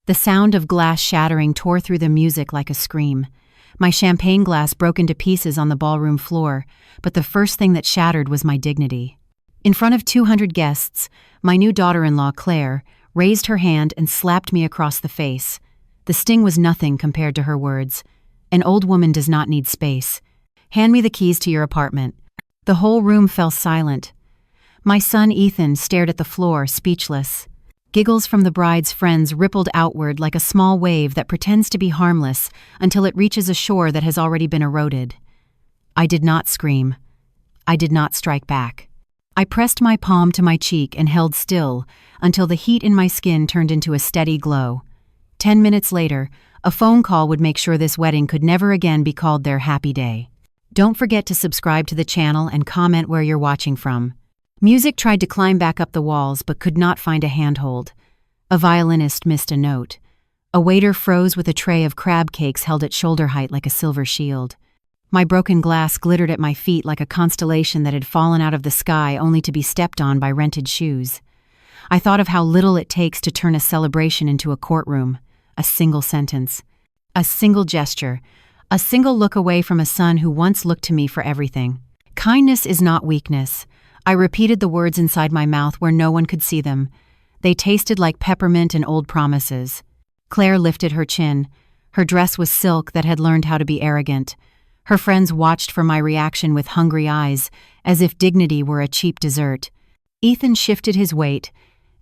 The sound of glass shattering tore through the music like a scream. My champagne glass broke into pieces on the ballroom floor, but the first thing that shattered was my dignity. In front of 200 guests, my new daughter-in-law, Claire, raised her hand and slapped me across the face. The sting was nothing compared to her words. An old woman does not need space. Hand me the keys to your apartment. The whole room fell silent. My son Ethan stared at the floor, speechless. Giggles from the bride's friends rippled outward like a small wave that pretends to be harmless until it reaches a shore that has already been eroded. I did not scream. I did not strike back. I pressed my palm to my cheek and held still until the heat in my skin turned into a steady glow. 10 minutes later, a phone call would make sure this wedding could never again be called their happy day. Don't forget to subscribe to the channel and comment where you're watching from. Music tried to climb back up the walls but could not find a handhold. A violinist missed a note. A waiter froze with a tray of crab cakes held at shoulder height like a silver shield. My broken glass glittered at my feet like a constellation that had fallen out of the sky only to be stepped on by rented shoes. I thought of how little it takes to turn a celebration into a courtroom. A single sentence. A single gesture. A single look away from a son who once looked to me for everything. Kindness is not weakness. I repeated the words inside my mouth where no one could see them. They tasted like peppermint and old promises. Claire lifted her chin. Her dress was silk that had learned how to be arrogant. Her friends watched for my reaction with hungry eyes, as if dignity were a cheap dessert. Ethan shifted his weight,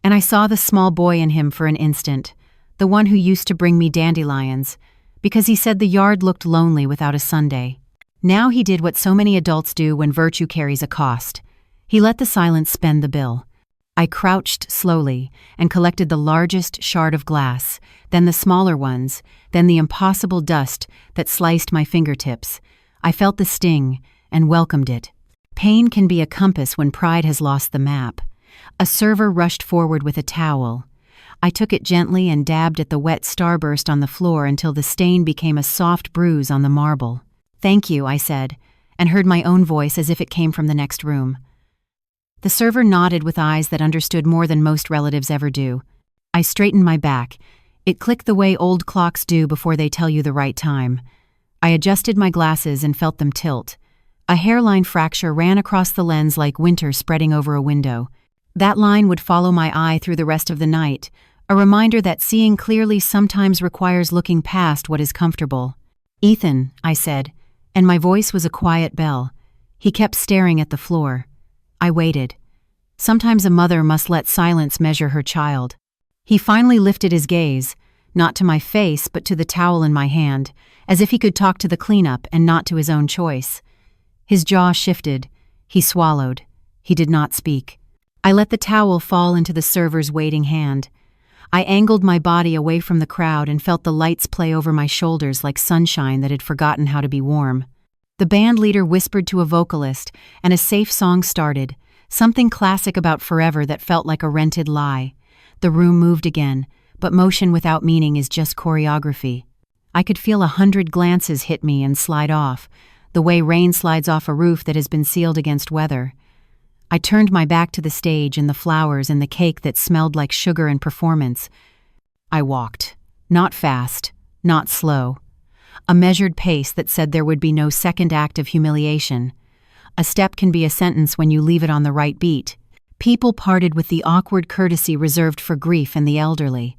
and I saw the small boy in him for an instant, the one who used to bring me dandelions, because he said the yard looked lonely without a Sunday. Now he did what so many adults do when virtue carries a cost. He let the silence spend the bill. I crouched slowly and collected the largest shard of glass, then the smaller ones, then the impossible dust that sliced my fingertips. I felt the sting and welcomed it. Pain can be a compass when pride has lost the map. A server rushed forward with a towel. I took it gently and dabbed at the wet starburst on the floor until the stain became a soft bruise on the marble. "Thank you," I said, and heard my own voice as if it came from the next room. The server nodded with eyes that understood more than most relatives ever do. I straightened my back. It clicked the way old clocks do before they tell you the right time. I adjusted my glasses and felt them tilt. A hairline fracture ran across the lens like winter spreading over a window. That line would follow my eye through the rest of the night, a reminder that seeing clearly sometimes requires looking past what is comfortable. "Ethan," I said, and my voice was a quiet bell. He kept staring at the floor. I waited. Sometimes a mother must let silence measure her child. He finally lifted his gaze, not to my face but to the towel in my hand, as if he could talk to the cleanup and not to his own choice. His jaw shifted. He swallowed. He did not speak. I let the towel fall into the server's waiting hand. I angled my body away from the crowd and felt the lights play over my shoulders like sunshine that had forgotten how to be warm. The band leader whispered to a vocalist, and a safe song started, something classic about forever that felt like a rented lie. The room moved again, but motion without meaning is just choreography. I could feel 100 glances hit me and slide off, the way rain slides off a roof that has been sealed against weather. I turned my back to the stage and the flowers and the cake that smelled like sugar and performance. I walked, not fast, not slow. A measured pace that said there would be no second act of humiliation. A step can be a sentence when you leave it on the right beat. People parted with the awkward courtesy reserved for grief and the elderly.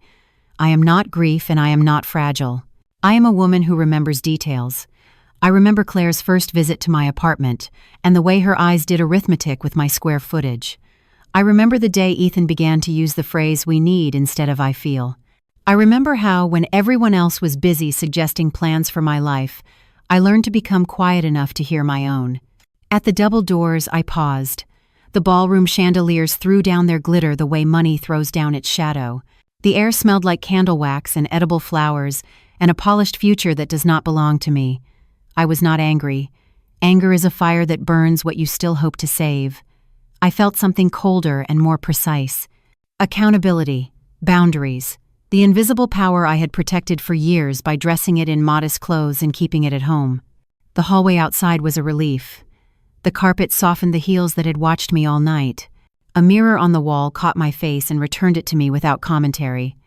I am not grief and I am not fragile. I am a woman who remembers details. I remember Claire's first visit to my apartment and the way her eyes did arithmetic with my square footage. I remember the day Ethan began to use the phrase "we need" instead of "I feel." I remember how, when everyone else was busy suggesting plans for my life, I learned to become quiet enough to hear my own. At the double doors, I paused. The ballroom chandeliers threw down their glitter the way money throws down its shadow. The air smelled like candle wax and edible flowers, and a polished future that does not belong to me. I was not angry. Anger is a fire that burns what you still hope to save. I felt something colder and more precise. Accountability. Boundaries. The invisible power I had protected for years by dressing it in modest clothes and keeping it at home. The hallway outside was a relief. The carpet softened the heels that had watched me all night. A mirror on the wall caught my face and returned it to me without commentary.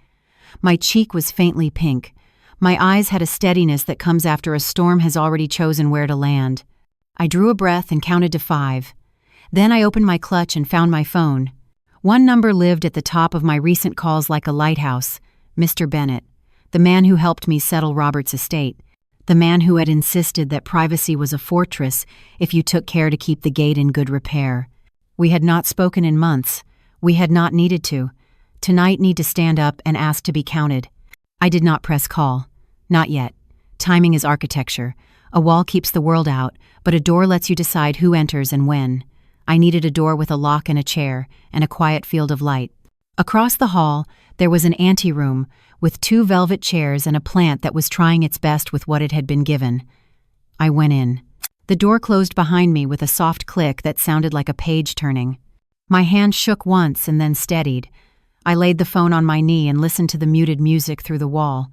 My cheek was faintly pink. My eyes had a steadiness that comes after a storm has already chosen where to land. I drew a breath and counted to 5. Then I opened my clutch and found my phone. One number lived at the top of my recent calls like a lighthouse: Mr. Bennett, the man who helped me settle Robert's estate, the man who had insisted that privacy was a fortress if you took care to keep the gate in good repair. We had not spoken in months. We had not needed to. Tonight need to stand up and ask to be counted. I did not press call. Not yet. Timing is architecture. A wall keeps the world out, but a door lets you decide who enters and when. I needed a door with a lock and a chair, and a quiet field of light. Across the hall, there was an anteroom with 2 velvet chairs and a plant that was trying its best with what it had been given. I went in. The door closed behind me with a soft click that sounded like a page turning. My hand shook once and then steadied. I laid the phone on my knee and listened to the muted music through the wall.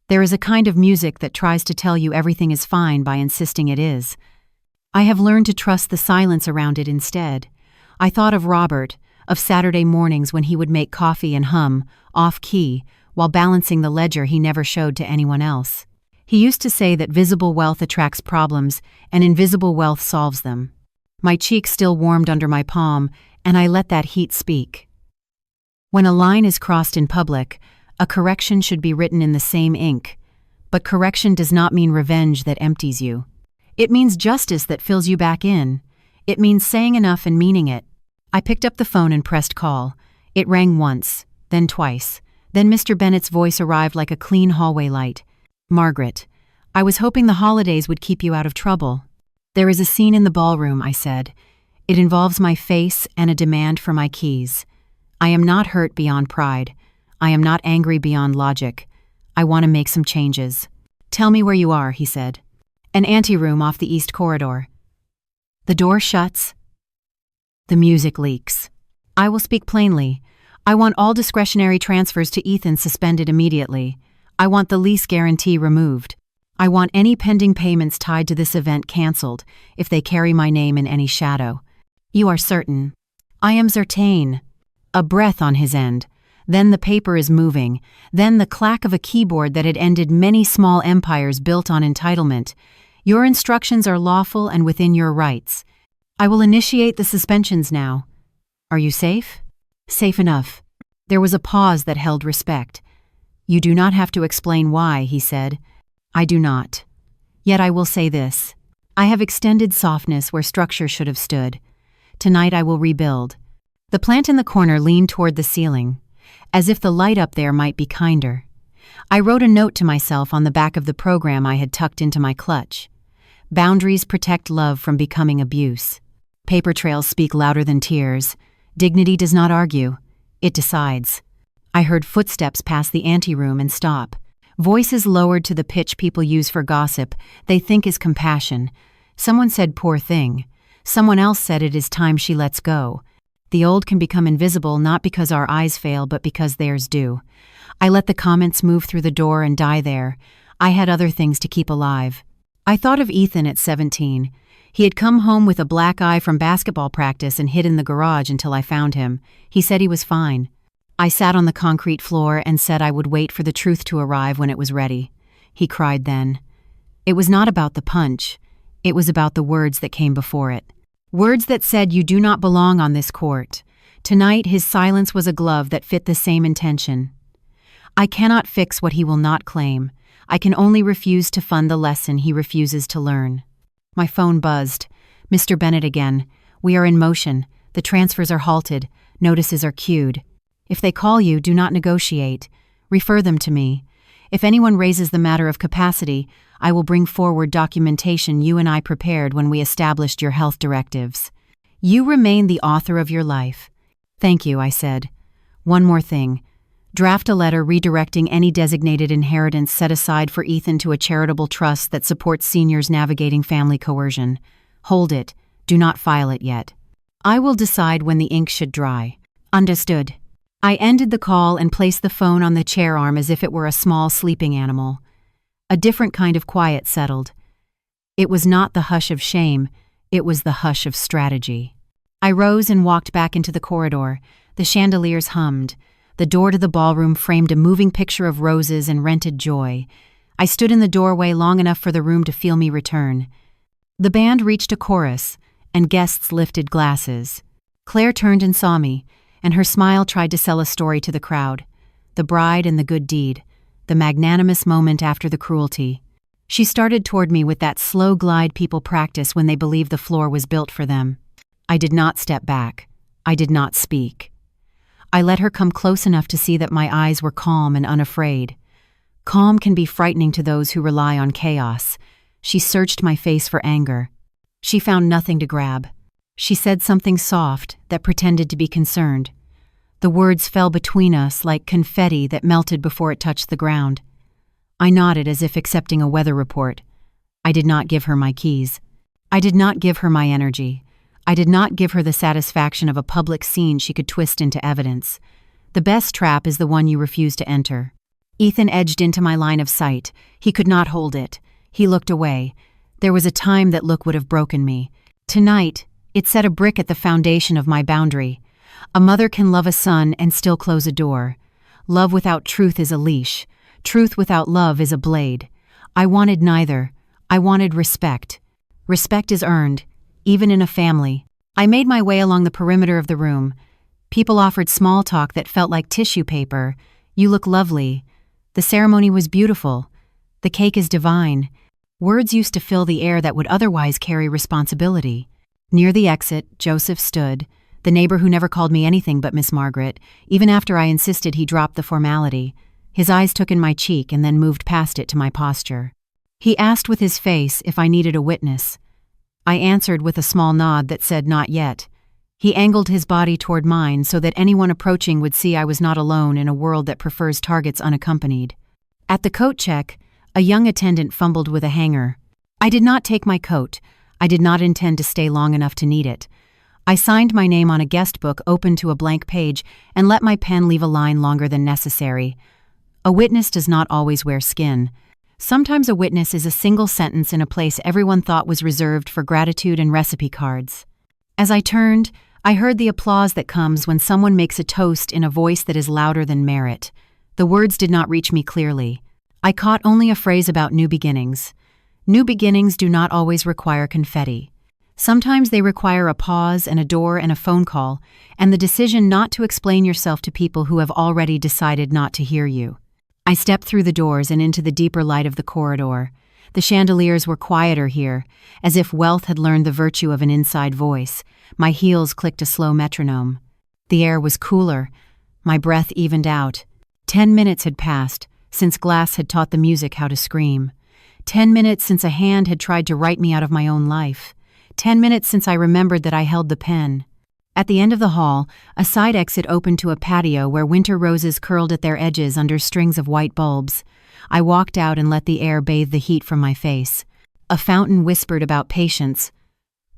There is a kind of music that tries to tell you everything is fine by insisting it is. I have learned to trust the silence around it instead. I thought of Robert, of Saturday mornings when he would make coffee and hum, off-key, while balancing the ledger he never showed to anyone else. He used to say that visible wealth attracts problems and invisible wealth solves them. My cheek still warmed under my palm, and I let that heat speak. When a line is crossed in public, a correction should be written in the same ink. But correction does not mean revenge that empties you. It means justice that fills you back in. It means saying enough and meaning it. I picked up the phone and pressed call. It rang once, then twice. Then Mr. Bennett's voice arrived like a clean hallway light. "Margaret, I was hoping the holidays would keep you out of trouble." "There is a scene in the ballroom," I said. "It involves my face and a demand for my keys. I am not hurt beyond pride. I am not angry beyond logic. I want to make some changes." "Tell me where you are," he said. "An anteroom off the east corridor." The door shuts. The music leaks. I will speak plainly. I want all discretionary transfers to Ethan suspended immediately. I want the lease guarantee removed. I want any pending payments tied to this event canceled if they carry my name in any shadow. "You are certain?" "I am certain." A breath on his end. Then the paper is moving. Then the clack of a keyboard that had ended many small empires built on entitlement. "Your instructions are lawful and within your rights. I will initiate the suspensions now." "Are you safe?" "Safe enough." There was a pause that held respect. "You do not have to explain why," he said. "I do not. Yet I will say this. I have extended softness where structure should have stood. Tonight I will rebuild." The plant in the corner leaned toward the ceiling, as if the light up there might be kinder. I wrote a note to myself on the back of the program I had tucked into my clutch. "Boundaries protect love from becoming abuse. Paper trails speak louder than tears. Dignity does not argue. It decides." I heard footsteps pass the anteroom and stop. Voices lowered to the pitch people use for gossip they think is compassion. Someone said, "Poor thing." Someone else said, "It is time she lets go." The old can become invisible not because our eyes fail but because theirs do. I let the comments move through the door and die there. I had other things to keep alive. I thought of Ethan at 17. He had come home with a black eye from basketball practice and hid in the garage until I found him. He said he was fine. I sat on the concrete floor and said I would wait for the truth to arrive when it was ready. He cried then. It was not about the punch. It was about the words that came before it. Words that said, "You do not belong on this court." Tonight his silence was a glove that fit the same intention. I cannot fix what he will not claim. I can only refuse to fund the lesson he refuses to learn. My phone buzzed. "Mr. Bennett again. We are in motion. The transfers are halted. Notices are queued. If they call you, do not negotiate. Refer them to me. If anyone raises the matter of capacity, I will bring forward documentation you and I prepared when we established your health directives. You remain the author of your life." "Thank you," I said. "One more thing. Draft a letter redirecting any designated inheritance set aside for Ethan to a charitable trust that supports seniors navigating family coercion. Hold it. Do not file it yet. I will decide when the ink should dry." "Understood." I ended the call and placed the phone on the chair arm as if it were a small sleeping animal. A different kind of quiet settled. It was not the hush of shame, it was the hush of strategy. I rose and walked back into the corridor. The chandeliers hummed. The door to the ballroom framed a moving picture of roses and rented joy. I stood in the doorway long enough for the room to feel me return. The band reached a chorus, and guests lifted glasses. Claire turned and saw me, and her smile tried to sell a story to the crowd. The bride and the good deed, the magnanimous moment after the cruelty. She started toward me with that slow glide people practice when they believe the floor was built for them. I did not step back. I did not speak. I let her come close enough to see that my eyes were calm and unafraid. Calm can be frightening to those who rely on chaos. She searched my face for anger. She found nothing to grab. She said something soft that pretended to be concerned. The words fell between us like confetti that melted before it touched the ground. I nodded as if accepting a weather report. I did not give her my keys. I did not give her my energy. I did not give her the satisfaction of a public scene she could twist into evidence. The best trap is the one you refuse to enter. Ethan edged into my line of sight. He could not hold it. He looked away. There was a time that look would have broken me. Tonight, it set a brick at the foundation of my boundary. A mother can love a son and still close a door. Love without truth is a leash. Truth without love is a blade. I wanted neither. I wanted respect. Respect is earned, even in a family. I made my way along the perimeter of the room. People offered small talk that felt like tissue paper. You look lovely. The ceremony was beautiful. The cake is divine. Words used to fill the air that would otherwise carry responsibility. Near the exit, Joseph stood, the neighbor who never called me anything but Miss Margaret. Even after I insisted, he dropped the formality. His eyes took in my cheek and then moved past it to my posture. He asked with his face if I needed a witness. I answered with a small nod that said not yet. He angled his body toward mine so that anyone approaching would see I was not alone in a world that prefers targets unaccompanied. At the coat check, a young attendant fumbled with a hanger. I did not take my coat. I did not intend to stay long enough to need it. I signed my name on a guest book open to a blank page and let my pen leave a line longer than necessary. A witness does not always wear skin. Sometimes a witness is a single sentence in a place everyone thought was reserved for gratitude and recipe cards. As I turned, I heard the applause that comes when someone makes a toast in a voice that is louder than merit. The words did not reach me clearly. I caught only a phrase about new beginnings. New beginnings do not always require confetti. Sometimes they require a pause and a door and a phone call, and the decision not to explain yourself to people who have already decided not to hear you. I stepped through the doors and into the deeper light of the corridor. The chandeliers were quieter here, as if wealth had learned the virtue of an inside voice. My heels clicked a slow metronome. The air was cooler. My breath evened out. 10 minutes had passed since glass had taught the music how to scream. 10 minutes since a hand had tried to write me out of my own life. 10 minutes since I remembered that I held the pen. At the end of the hall, a side exit opened to a patio where winter roses curled at their edges under strings of white bulbs. I walked out and let the air bathe the heat from my face. A fountain whispered about patience.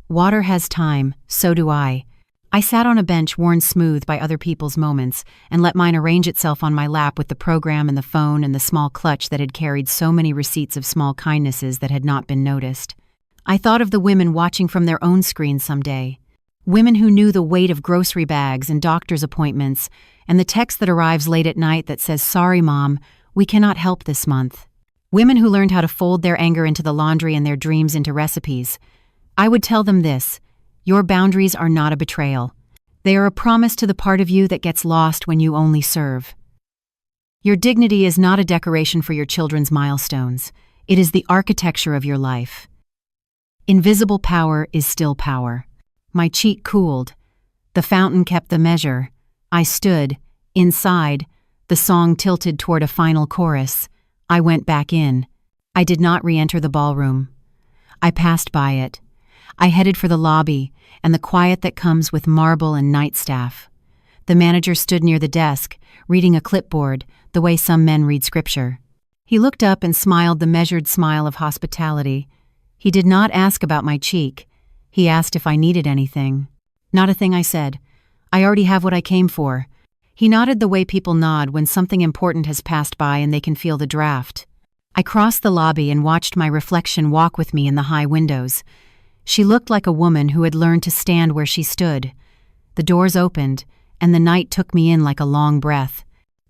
Water has time, so do I. I sat on a bench worn smooth by other people's moments and let mine arrange itself on my lap with the program and the phone and the small clutch that had carried so many receipts of small kindnesses that had not been noticed. I thought of the women watching from their own screens someday. Women who knew the weight of grocery bags and doctor's appointments and the text that arrives late at night that says, "Sorry, Mom, we cannot help this month." Women who learned how to fold their anger into the laundry and their dreams into recipes. I would tell them this: your boundaries are not a betrayal. They are a promise to the part of you that gets lost when you only serve. Your dignity is not a decoration for your children's milestones. It is the architecture of your life. Invisible power is still power. My cheek cooled. The fountain kept the measure. I stood, inside, the song tilted toward a final chorus. I went back in. I did not re-enter the ballroom. I passed by it. I headed for the lobby and the quiet that comes with marble and nightstaff. The manager stood near the desk, reading a clipboard, the way some men read scripture. He looked up and smiled the measured smile of hospitality. He did not ask about my cheek. He asked if I needed anything. Not a thing, I said. I already have what I came for. He nodded the way people nod when something important has passed by and they can feel the draft. I crossed the lobby and watched my reflection walk with me in the high windows. She looked like a woman who had learned to stand where she stood. The doors opened, and the night took me in like a long breath.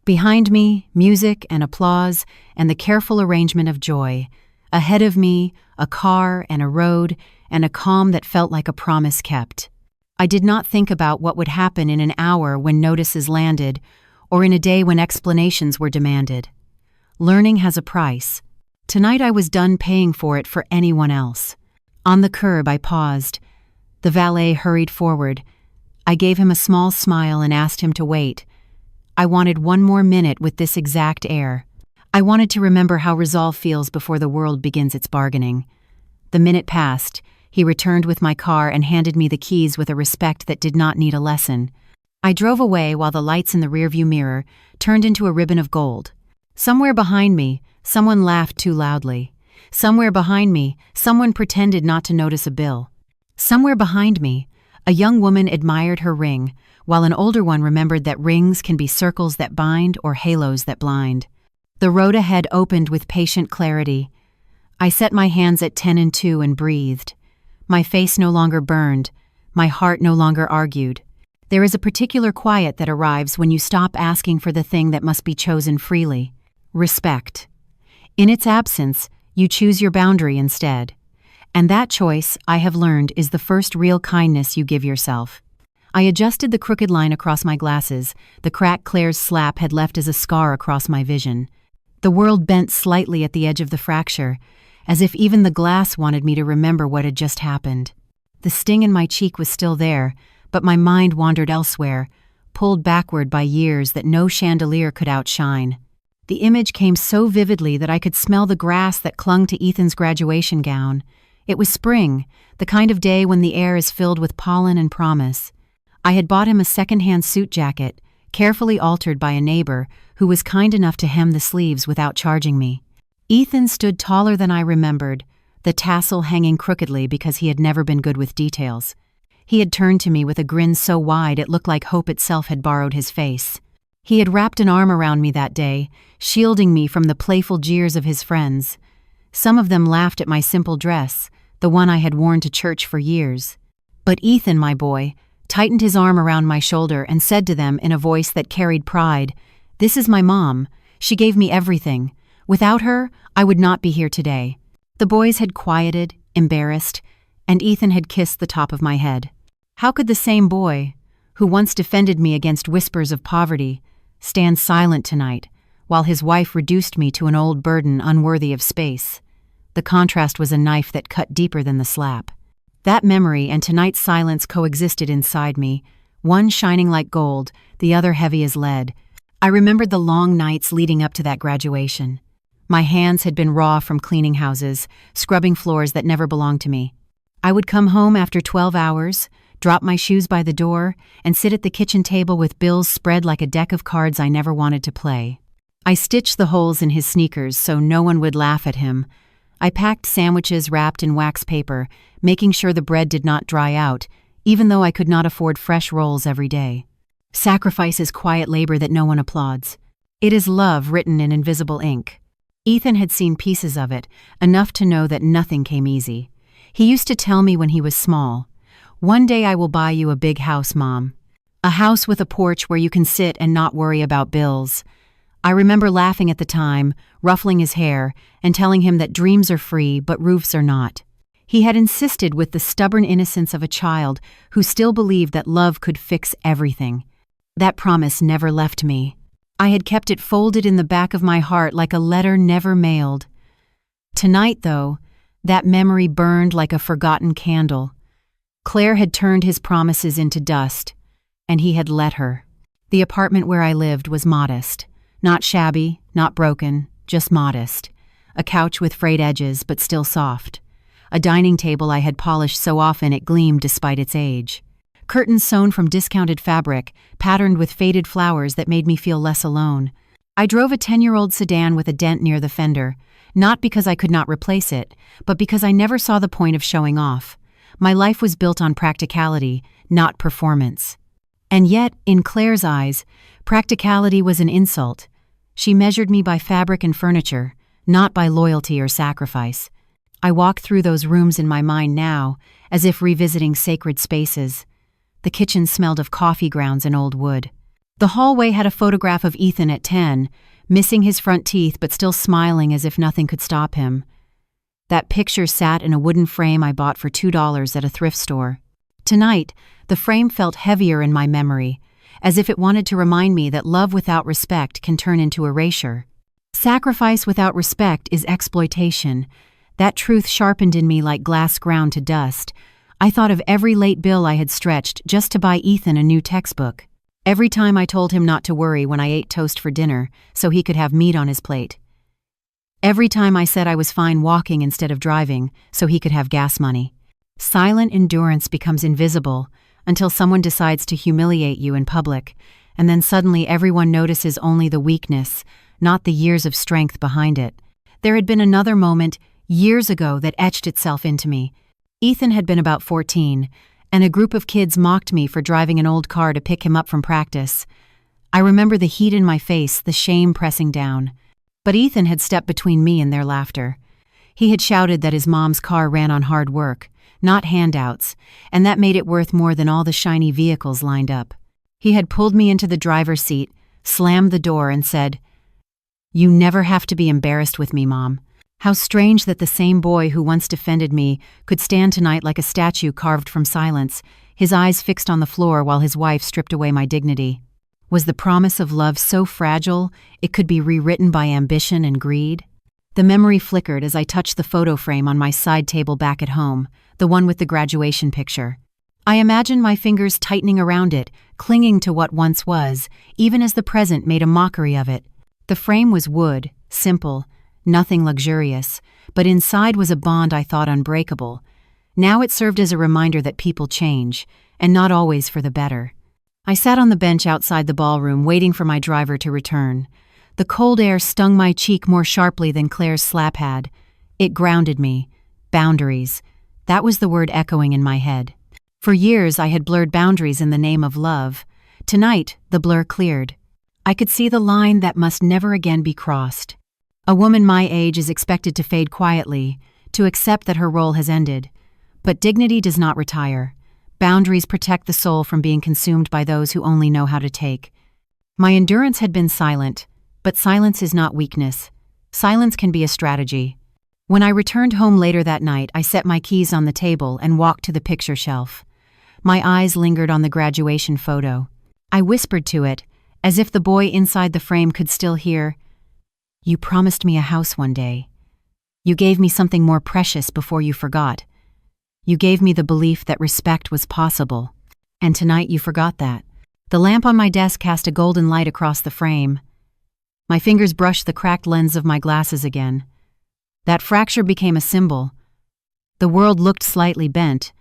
Behind me, music and applause and the careful arrangement of joy. Ahead of me, a car and a road and a calm that felt like a promise kept. I did not think about what would happen in an hour when notices landed, or in a day when explanations were demanded. Learning has a price. Tonight I was done paying for it for anyone else. On the curb I paused. The valet hurried forward. I gave him a small smile and asked him to wait. I wanted one more minute with this exact air. I wanted to remember how resolve feels before the world begins its bargaining. The minute passed. He returned with my car and handed me the keys with a respect that did not need a lesson. I drove away while the lights in the rearview mirror turned into a ribbon of gold. Somewhere behind me, someone laughed too loudly. Somewhere behind me, someone pretended not to notice a bill. Somewhere behind me, a young woman admired her ring, while an older one remembered that rings can be circles that bind or halos that blind. The road ahead opened with patient clarity. I set my hands at 10 and 2 and breathed. My face no longer burned. My heart no longer argued. There is a particular quiet that arrives when you stop asking for the thing that must be chosen freely. Respect. In its absence, you choose your boundary instead. And that choice, I have learned, is the first real kindness you give yourself. I adjusted the crooked line across my glasses. The crack Claire's slap had left as a scar across my vision. The world bent slightly at the edge of the fracture, as if even the glass wanted me to remember what had just happened. The sting in my cheek was still there, but my mind wandered elsewhere, pulled backward by years that no chandelier could outshine. The image came so vividly that I could smell the grass that clung to Ethan's graduation gown. It was spring, the kind of day when the air is filled with pollen and promise. I had bought him a second-hand suit jacket, carefully altered by a neighbor who was kind enough to hem the sleeves without charging me. Ethan stood taller than I remembered, the tassel hanging crookedly because he had never been good with details. He had turned to me with a grin so wide it looked like hope itself had borrowed his face. He had wrapped an arm around me that day, shielding me from the playful jeers of his friends. Some of them laughed at my simple dress, the one I had worn to church for years. But Ethan, my boy, tightened his arm around my shoulder and said to them in a voice that carried pride, "This is my mom. She gave me everything. Without her, I would not be here today." The boys had quieted, embarrassed, and Ethan had kissed the top of my head. How could the same boy, who once defended me against whispers of poverty, stand silent tonight, while his wife reduced me to an old burden unworthy of space? The contrast was a knife that cut deeper than the slap. That memory and tonight's silence coexisted inside me, one shining like gold, the other heavy as lead. I remembered the long nights leading up to that graduation. My hands had been raw from cleaning houses, scrubbing floors that never belonged to me. I would come home after 12 hours, drop my shoes by the door, and sit at the kitchen table with bills spread like a deck of cards I never wanted to play. I stitched the holes in his sneakers so no one would laugh at him. I packed sandwiches wrapped in wax paper, making sure the bread did not dry out, even though I could not afford fresh rolls every day. Sacrifice is quiet labor that no one applauds. It is love written in invisible ink. Ethan had seen pieces of it, enough to know that nothing came easy. He used to tell me when he was small, "One day I will buy you a big house, Mom. A house with a porch where you can sit and not worry about bills." I remember laughing at the time, ruffling his hair, and telling him that dreams are free, but roofs are not. He had insisted with the stubborn innocence of a child who still believed that love could fix everything. That promise never left me. I had kept it folded in the back of my heart like a letter never mailed. Tonight, though, that memory burned like a forgotten candle. Claire had turned his promises into dust, and he had let her. The apartment where I lived was modest. Not shabby, not broken, just modest. A couch with frayed edges, but still soft. A dining table I had polished so often it gleamed despite its age. Curtains sewn from discounted fabric, patterned with faded flowers that made me feel less alone. I drove a 10-year-old sedan with a dent near the fender, not because I could not replace it, but because I never saw the point of showing off. My life was built on practicality, not performance. And yet, in Claire's eyes, practicality was an insult. She measured me by fabric and furniture, not by loyalty or sacrifice. I walk through those rooms in my mind now, as if revisiting sacred spaces. The kitchen smelled of coffee grounds and old wood. The hallway had a photograph of Ethan at 10, missing his front teeth but still smiling as if nothing could stop him. That picture sat in a wooden frame I bought for $2 at a thrift store. Tonight, the frame felt heavier in my memory, as if it wanted to remind me that love without respect can turn into erasure. Sacrifice without respect is exploitation. That truth sharpened in me like glass ground to dust. I thought of every late bill I had stretched just to buy Ethan a new textbook. Every time I told him not to worry when I ate toast for dinner so he could have meat on his plate. Every time I said I was fine walking instead of driving so he could have gas money. Silent endurance becomes invisible until someone decides to humiliate you in public, and then suddenly everyone notices only the weakness, not the years of strength behind it. There had been another moment years ago that etched itself into me. Ethan had been about 14, and a group of kids mocked me for driving an old car to pick him up from practice. I remember the heat in my face, the shame pressing down. But Ethan had stepped between me and their laughter. He had shouted that his mom's car ran on hard work, not handouts, and that made it worth more than all the shiny vehicles lined up. He had pulled me into the driver's seat, slammed the door, and said, "You never have to be embarrassed with me, Mom." How strange that the same boy who once defended me could stand tonight like a statue carved from silence, his eyes fixed on the floor while his wife stripped away my dignity. Was the promise of love so fragile it could be rewritten by ambition and greed? The memory flickered as I touched the photo frame on my side table back at home, the one with the graduation picture. I imagined my fingers tightening around it, clinging to what once was, even as the present made a mockery of it. The frame was wood, simple, nothing luxurious, but inside was a bond I thought unbreakable. Now it served as a reminder that people change, and not always for the better. I sat on the bench outside the ballroom waiting for my driver to return. The cold air stung my cheek more sharply than Claire's slap had. It grounded me. Boundaries. That was the word echoing in my head. For years I had blurred boundaries in the name of love. Tonight, the blur cleared. I could see the line that must never again be crossed. A woman my age is expected to fade quietly, to accept that her role has ended. But dignity does not retire. Boundaries protect the soul from being consumed by those who only know how to take. My endurance had been silent, but silence is not weakness. Silence can be a strategy. When I returned home later that night, I set my keys on the table and walked to the picture shelf. My eyes lingered on the graduation photo. I whispered to it, as if the boy inside the frame could still hear, "You promised me a house one day. You gave me something more precious before you forgot. You gave me the belief that respect was possible. And tonight you forgot that." The lamp on my desk cast a golden light across the frame. My fingers brushed the cracked lens of my glasses again. That fracture became a symbol. The world looked slightly bent,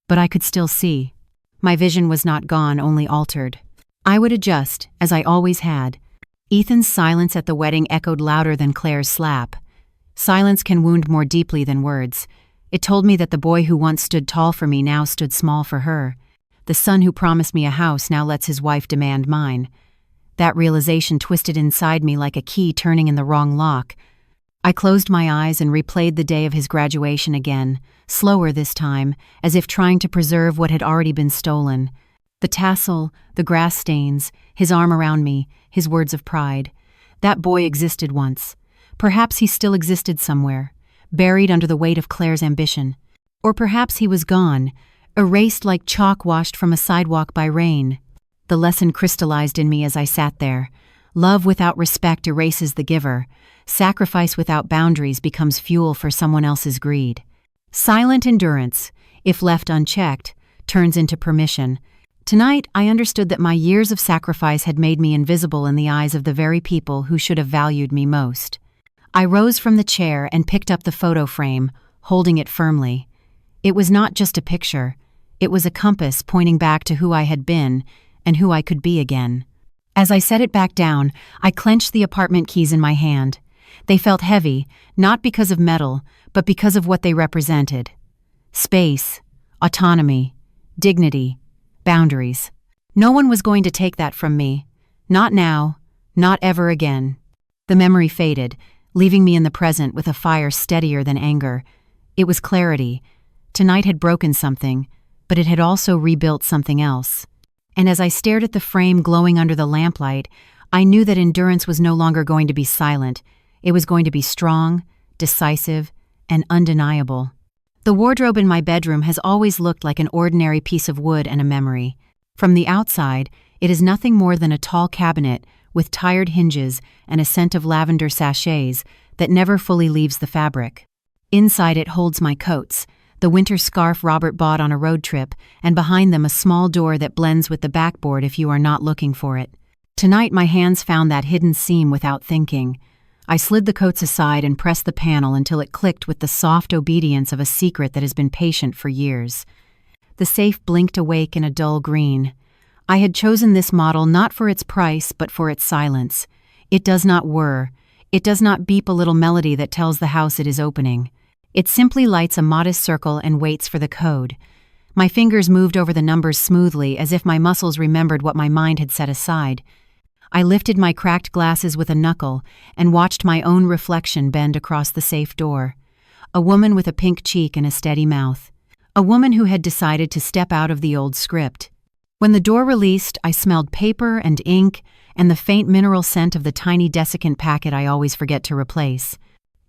but I could still see. My vision was not gone, only altered. I would adjust, as I always had. Ethan's silence at the wedding echoed louder than Claire's slap. Silence can wound more deeply than words. It told me that the boy who once stood tall for me now stood small for her. The son who promised me a house now lets his wife demand mine. That realization twisted inside me like a key turning in the wrong lock. I closed my eyes and replayed the day of his graduation again, slower this time, as if trying to preserve what had already been stolen. The tassel, the grass stains, his arm around me, his words of pride. That boy existed once. Perhaps he still existed somewhere, buried under the weight of Claire's ambition. Or perhaps he was gone, erased like chalk washed from a sidewalk by rain. The lesson crystallized in me as I sat there. Love without respect erases the giver. Sacrifice without boundaries becomes fuel for someone else's greed. Silent endurance, if left unchecked, turns into permission. Tonight, I understood that my years of sacrifice had made me invisible in the eyes of the very people who should have valued me most. I rose from the chair and picked up the photo frame, holding it firmly. It was not just a picture. It was a compass pointing back to who I had been and who I could be again. As I set it back down, I clenched the apartment keys in my hand. They felt heavy, not because of metal, but because of what they represented. Space, autonomy, dignity, boundaries. No one was going to take that from me. Not now, not ever again. The memory faded, leaving me in the present with a fire steadier than anger. It was clarity. Tonight had broken something, but it had also rebuilt something else. And as I stared at the frame glowing under the lamplight, I knew that endurance was no longer going to be silent. It was going to be strong, decisive, and undeniable. The wardrobe in my bedroom has always looked like an ordinary piece of wood and a memory. From the outside, it is nothing more than a tall cabinet with tired hinges and a scent of lavender sachets that never fully leaves the fabric. Inside it holds my coats, the winter scarf Robert bought on a road trip, and behind them a small door that blends with the backboard if you are not looking for it. Tonight my hands found that hidden seam without thinking. I slid the coats aside and pressed the panel until it clicked with the soft obedience of a secret that has been patient for years. The safe blinked awake in a dull green. I had chosen this model not for its price but for its silence. It does not whir. It does not beep a little melody that tells the house it is opening. It simply lights a modest circle and waits for the code. My fingers moved over the numbers smoothly as if my muscles remembered what my mind had set aside. I lifted my cracked glasses with a knuckle and watched my own reflection bend across the safe door. A woman with a pink cheek and a steady mouth. A woman who had decided to step out of the old script. When the door released, I smelled paper and ink and the faint mineral scent of the tiny desiccant packet I always forget to replace.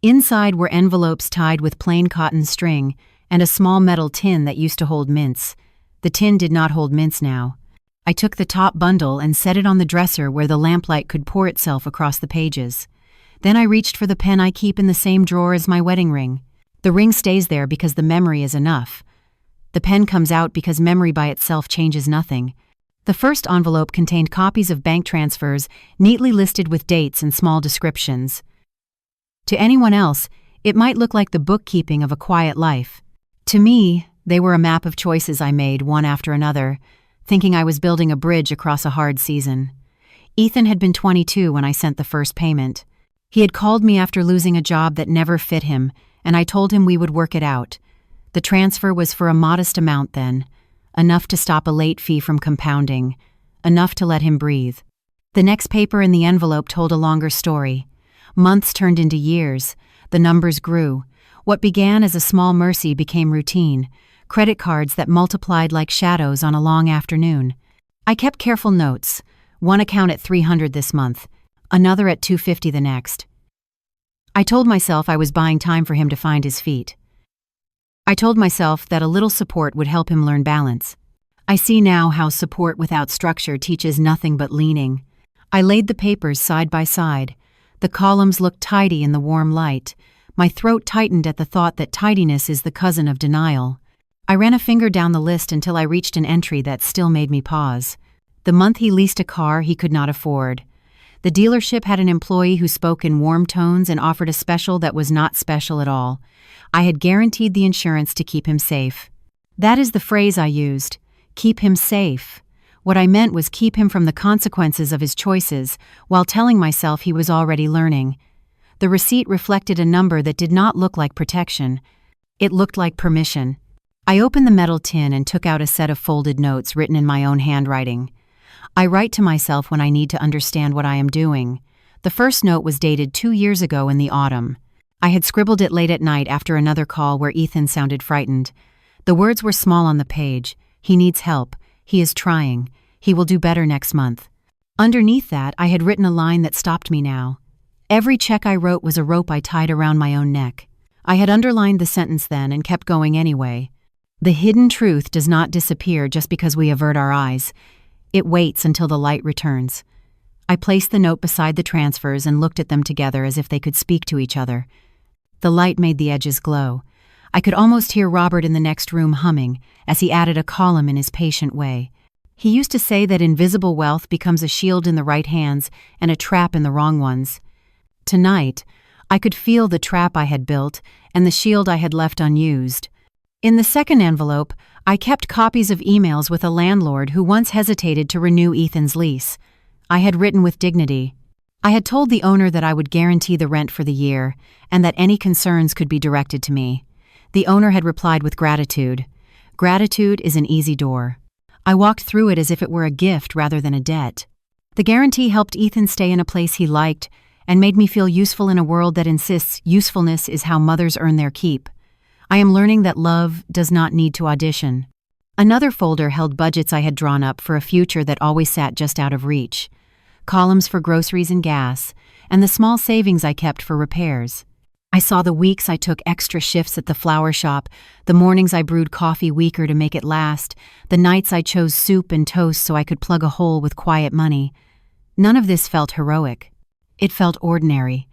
Inside were envelopes tied with plain cotton string and a small metal tin that used to hold mints. The tin did not hold mints now. I took the top bundle and set it on the dresser where the lamplight could pour itself across the pages. Then I reached for the pen I keep in the same drawer as my wedding ring. The ring stays there because the memory is enough. The pen comes out because memory by itself changes nothing. The first envelope contained copies of bank transfers, neatly listed with dates and small descriptions. To anyone else, it might look like the bookkeeping of a quiet life. To me, they were a map of choices I made one after another, thinking I was building a bridge across a hard season. Ethan had been 22 when I sent the first payment. He had called me after losing a job that never fit him, and I told him we would work it out. The transfer was for a modest amount then, enough to stop a late fee from compounding, enough to let him breathe. The next paper in the envelope told a longer story. Months turned into years. The numbers grew. What began as a small mercy became routine, credit cards that multiplied like shadows on a long afternoon. I kept careful notes, one account at $300 this month, another at $250 the next. I told myself I was buying time for him to find his feet. I told myself that a little support would help him learn balance. I see now how support without structure teaches nothing but leaning. I laid the papers side by side. The columns looked tidy in the warm light. My throat tightened at the thought that tidiness is the cousin of denial. I ran a finger down the list until I reached an entry that still made me pause. The month he leased a car he could not afford. The dealership had an employee who spoke in warm tones and offered a special that was not special at all. I had guaranteed the insurance to keep him safe. That is the phrase I used. Keep him safe. What I meant was keep him from the consequences of his choices, while telling myself he was already learning. The receipt reflected a number that did not look like protection. It looked like permission. I opened the metal tin and took out a set of folded notes written in my own handwriting. I write to myself when I need to understand what I am doing. The first note was dated 2 years ago in the autumn. I had scribbled it late at night after another call where Ethan sounded frightened. The words were small on the page. He needs help. He is trying. He will do better next month. Underneath that, I had written a line that stopped me now. Every check I wrote was a rope I tied around my own neck. I had underlined the sentence then and kept going anyway. The hidden truth does not disappear just because we avert our eyes. It waits until the light returns. I placed the note beside the transfers and looked at them together as if they could speak to each other. The light made the edges glow. I could almost hear Robert in the next room humming as he added a column in his patient way. He used to say that invisible wealth becomes a shield in the right hands and a trap in the wrong ones. Tonight, I could feel the trap I had built and the shield I had left unused. In the second envelope, I kept copies of emails with a landlord who once hesitated to renew Ethan's lease. I had written with dignity. I had told the owner that I would guarantee the rent for the year and that any concerns could be directed to me. The owner had replied with gratitude. Gratitude is an easy door. I walked through it as if it were a gift rather than a debt. The guarantee helped Ethan stay in a place he liked and made me feel useful in a world that insists usefulness is how mothers earn their keep. I am learning that love does not need to audition. Another folder held budgets I had drawn up for a future that always sat just out of reach, columns for groceries and gas, and the small savings I kept for repairs. I saw the weeks I took extra shifts at the flower shop, the mornings I brewed coffee weaker to make it last, the nights I chose soup and toast so I could plug a hole with quiet money. None of this felt heroic. It felt ordinary.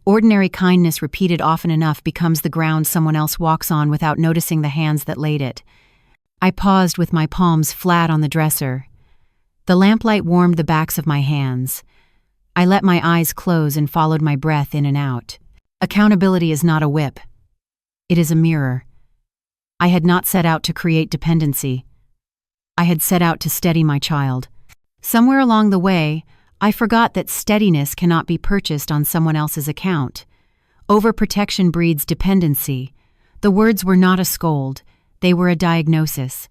Ordinary kindness repeated often enough becomes the ground someone else walks on without noticing the hands that laid it. I paused with my palms flat on the dresser. The lamplight warmed the backs of my hands. I let my eyes close and followed my breath in and out. Accountability is not a whip. It is a mirror. I had not set out to create dependency. I had set out to steady my child. Somewhere along the way, I forgot that steadiness cannot be purchased on someone else's account. Overprotection breeds dependency. The words were not a scold. They were a diagnosis.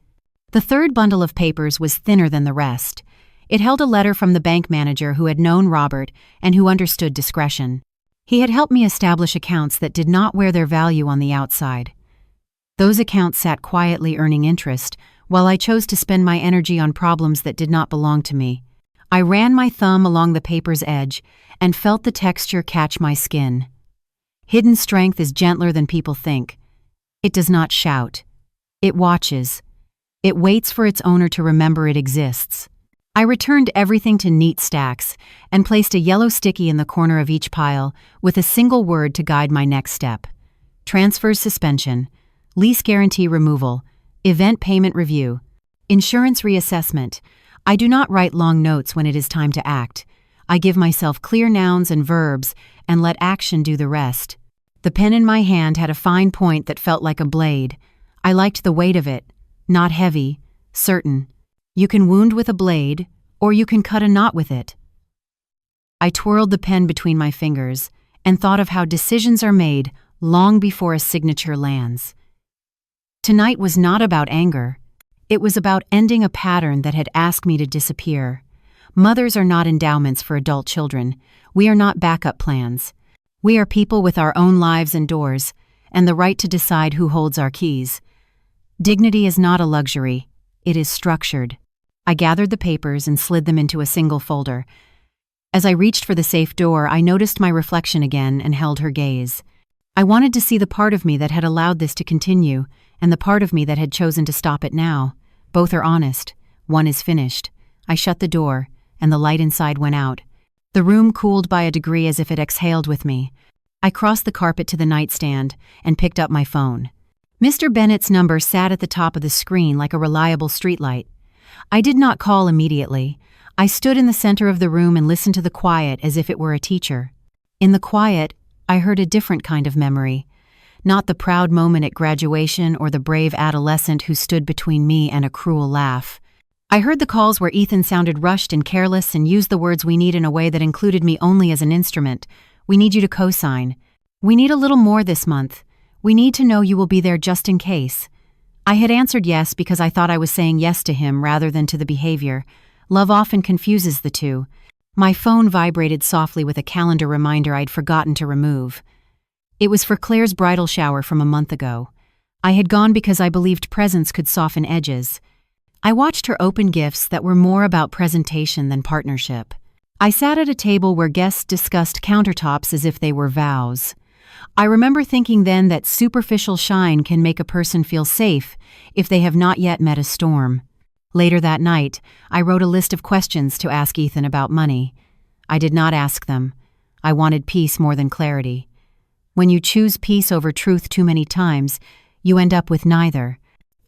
The third bundle of papers was thinner than the rest. It held a letter from the bank manager who had known Robert and who understood discretion. He had helped me establish accounts that did not wear their value on the outside. Those accounts sat quietly earning interest, while I chose to spend my energy on problems that did not belong to me. I ran my thumb along the paper's edge and felt the texture catch my skin. Hidden strength is gentler than people think. It does not shout. It watches. It waits for its owner to remember it exists. I returned everything to neat stacks and placed a yellow sticky in the corner of each pile with a single word to guide my next step. Transfers suspension, lease guarantee removal, event payment review, insurance reassessment. I do not write long notes when it is time to act. I give myself clear nouns and verbs and let action do the rest. The pen in my hand had a fine point that felt like a blade. I liked the weight of it, not heavy, certain. You can wound with a blade, or you can cut a knot with it. I twirled the pen between my fingers and thought of how decisions are made long before a signature lands. Tonight was not about anger. It was about ending a pattern that had asked me to disappear. Mothers are not endowments for adult children. We are not backup plans. We are people with our own lives and doors, and the right to decide who holds our keys. Dignity is not a luxury. It is structured. I gathered the papers and slid them into a single folder. As I reached for the safe door, I noticed my reflection again and held her gaze. I wanted to see the part of me that had allowed this to continue, and the part of me that had chosen to stop it now. Both are honest. One is finished. I shut the door, and the light inside went out. The room cooled by a degree as if it exhaled with me. I crossed the carpet to the nightstand and picked up my phone. Mr. Bennett's number sat at the top of the screen like a reliable streetlight. I did not call immediately. I stood in the center of the room and listened to the quiet as if it were a teacher. In the quiet, I heard a different kind of memory. Not the proud moment at graduation or the brave adolescent who stood between me and a cruel laugh. I heard the calls where Ethan sounded rushed and careless and used the words "we need" in a way that included me only as an instrument. "We need you to co-sign. We need a little more this month. We need to know you will be there just in case." I had answered yes because I thought I was saying yes to him rather than to the behavior. Love often confuses the two. My phone vibrated softly with a calendar reminder I'd forgotten to remove. It was for Claire's bridal shower from a month ago. I had gone because I believed presents could soften edges. I watched her open gifts that were more about presentation than partnership. I sat at a table where guests discussed countertops as if they were vows. I remember thinking then that superficial shine can make a person feel safe if they have not yet met a storm. Later that night, I wrote a list of questions to ask Ethan about money. I did not ask them. I wanted peace more than clarity. When you choose peace over truth too many times, you end up with neither.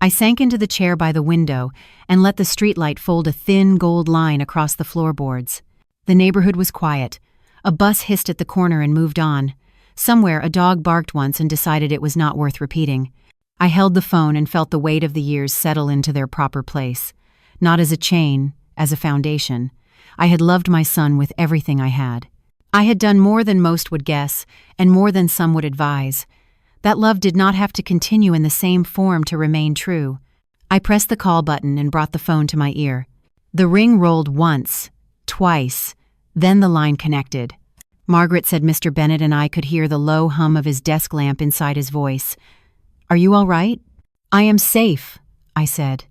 I sank into the chair by the window and let the streetlight fold a thin gold line across the floorboards. The neighborhood was quiet. A bus hissed at the corner and moved on. Somewhere a dog barked once and decided it was not worth repeating. I held the phone and felt the weight of the years settle into their proper place. Not as a chain, as a foundation. I had loved my son with everything I had. I had done more than most would guess, and more than some would advise. That love did not have to continue in the same form to remain true. I pressed the call button and brought the phone to my ear. The ring rolled once, twice, then the line connected. Margaret said Mr. Bennett, and I could hear the low hum of his desk lamp inside his voice. "Are you all right?" "I am safe," I said.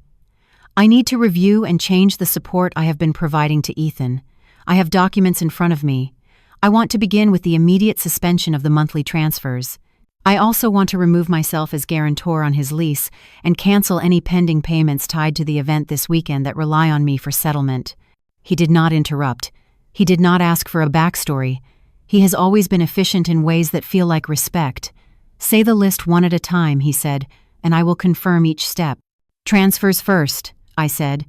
I need to review and change the support I have been providing to Ethan. I have documents in front of me. I want to begin with the immediate suspension of the monthly transfers. I also want to remove myself as guarantor on his lease and cancel any pending payments tied to the event this weekend that rely on me for settlement. He did not interrupt. He did not ask for a backstory. He has always been efficient in ways that feel like respect. Say the list one at a time, he said, and I will confirm each step. Transfers first, I said.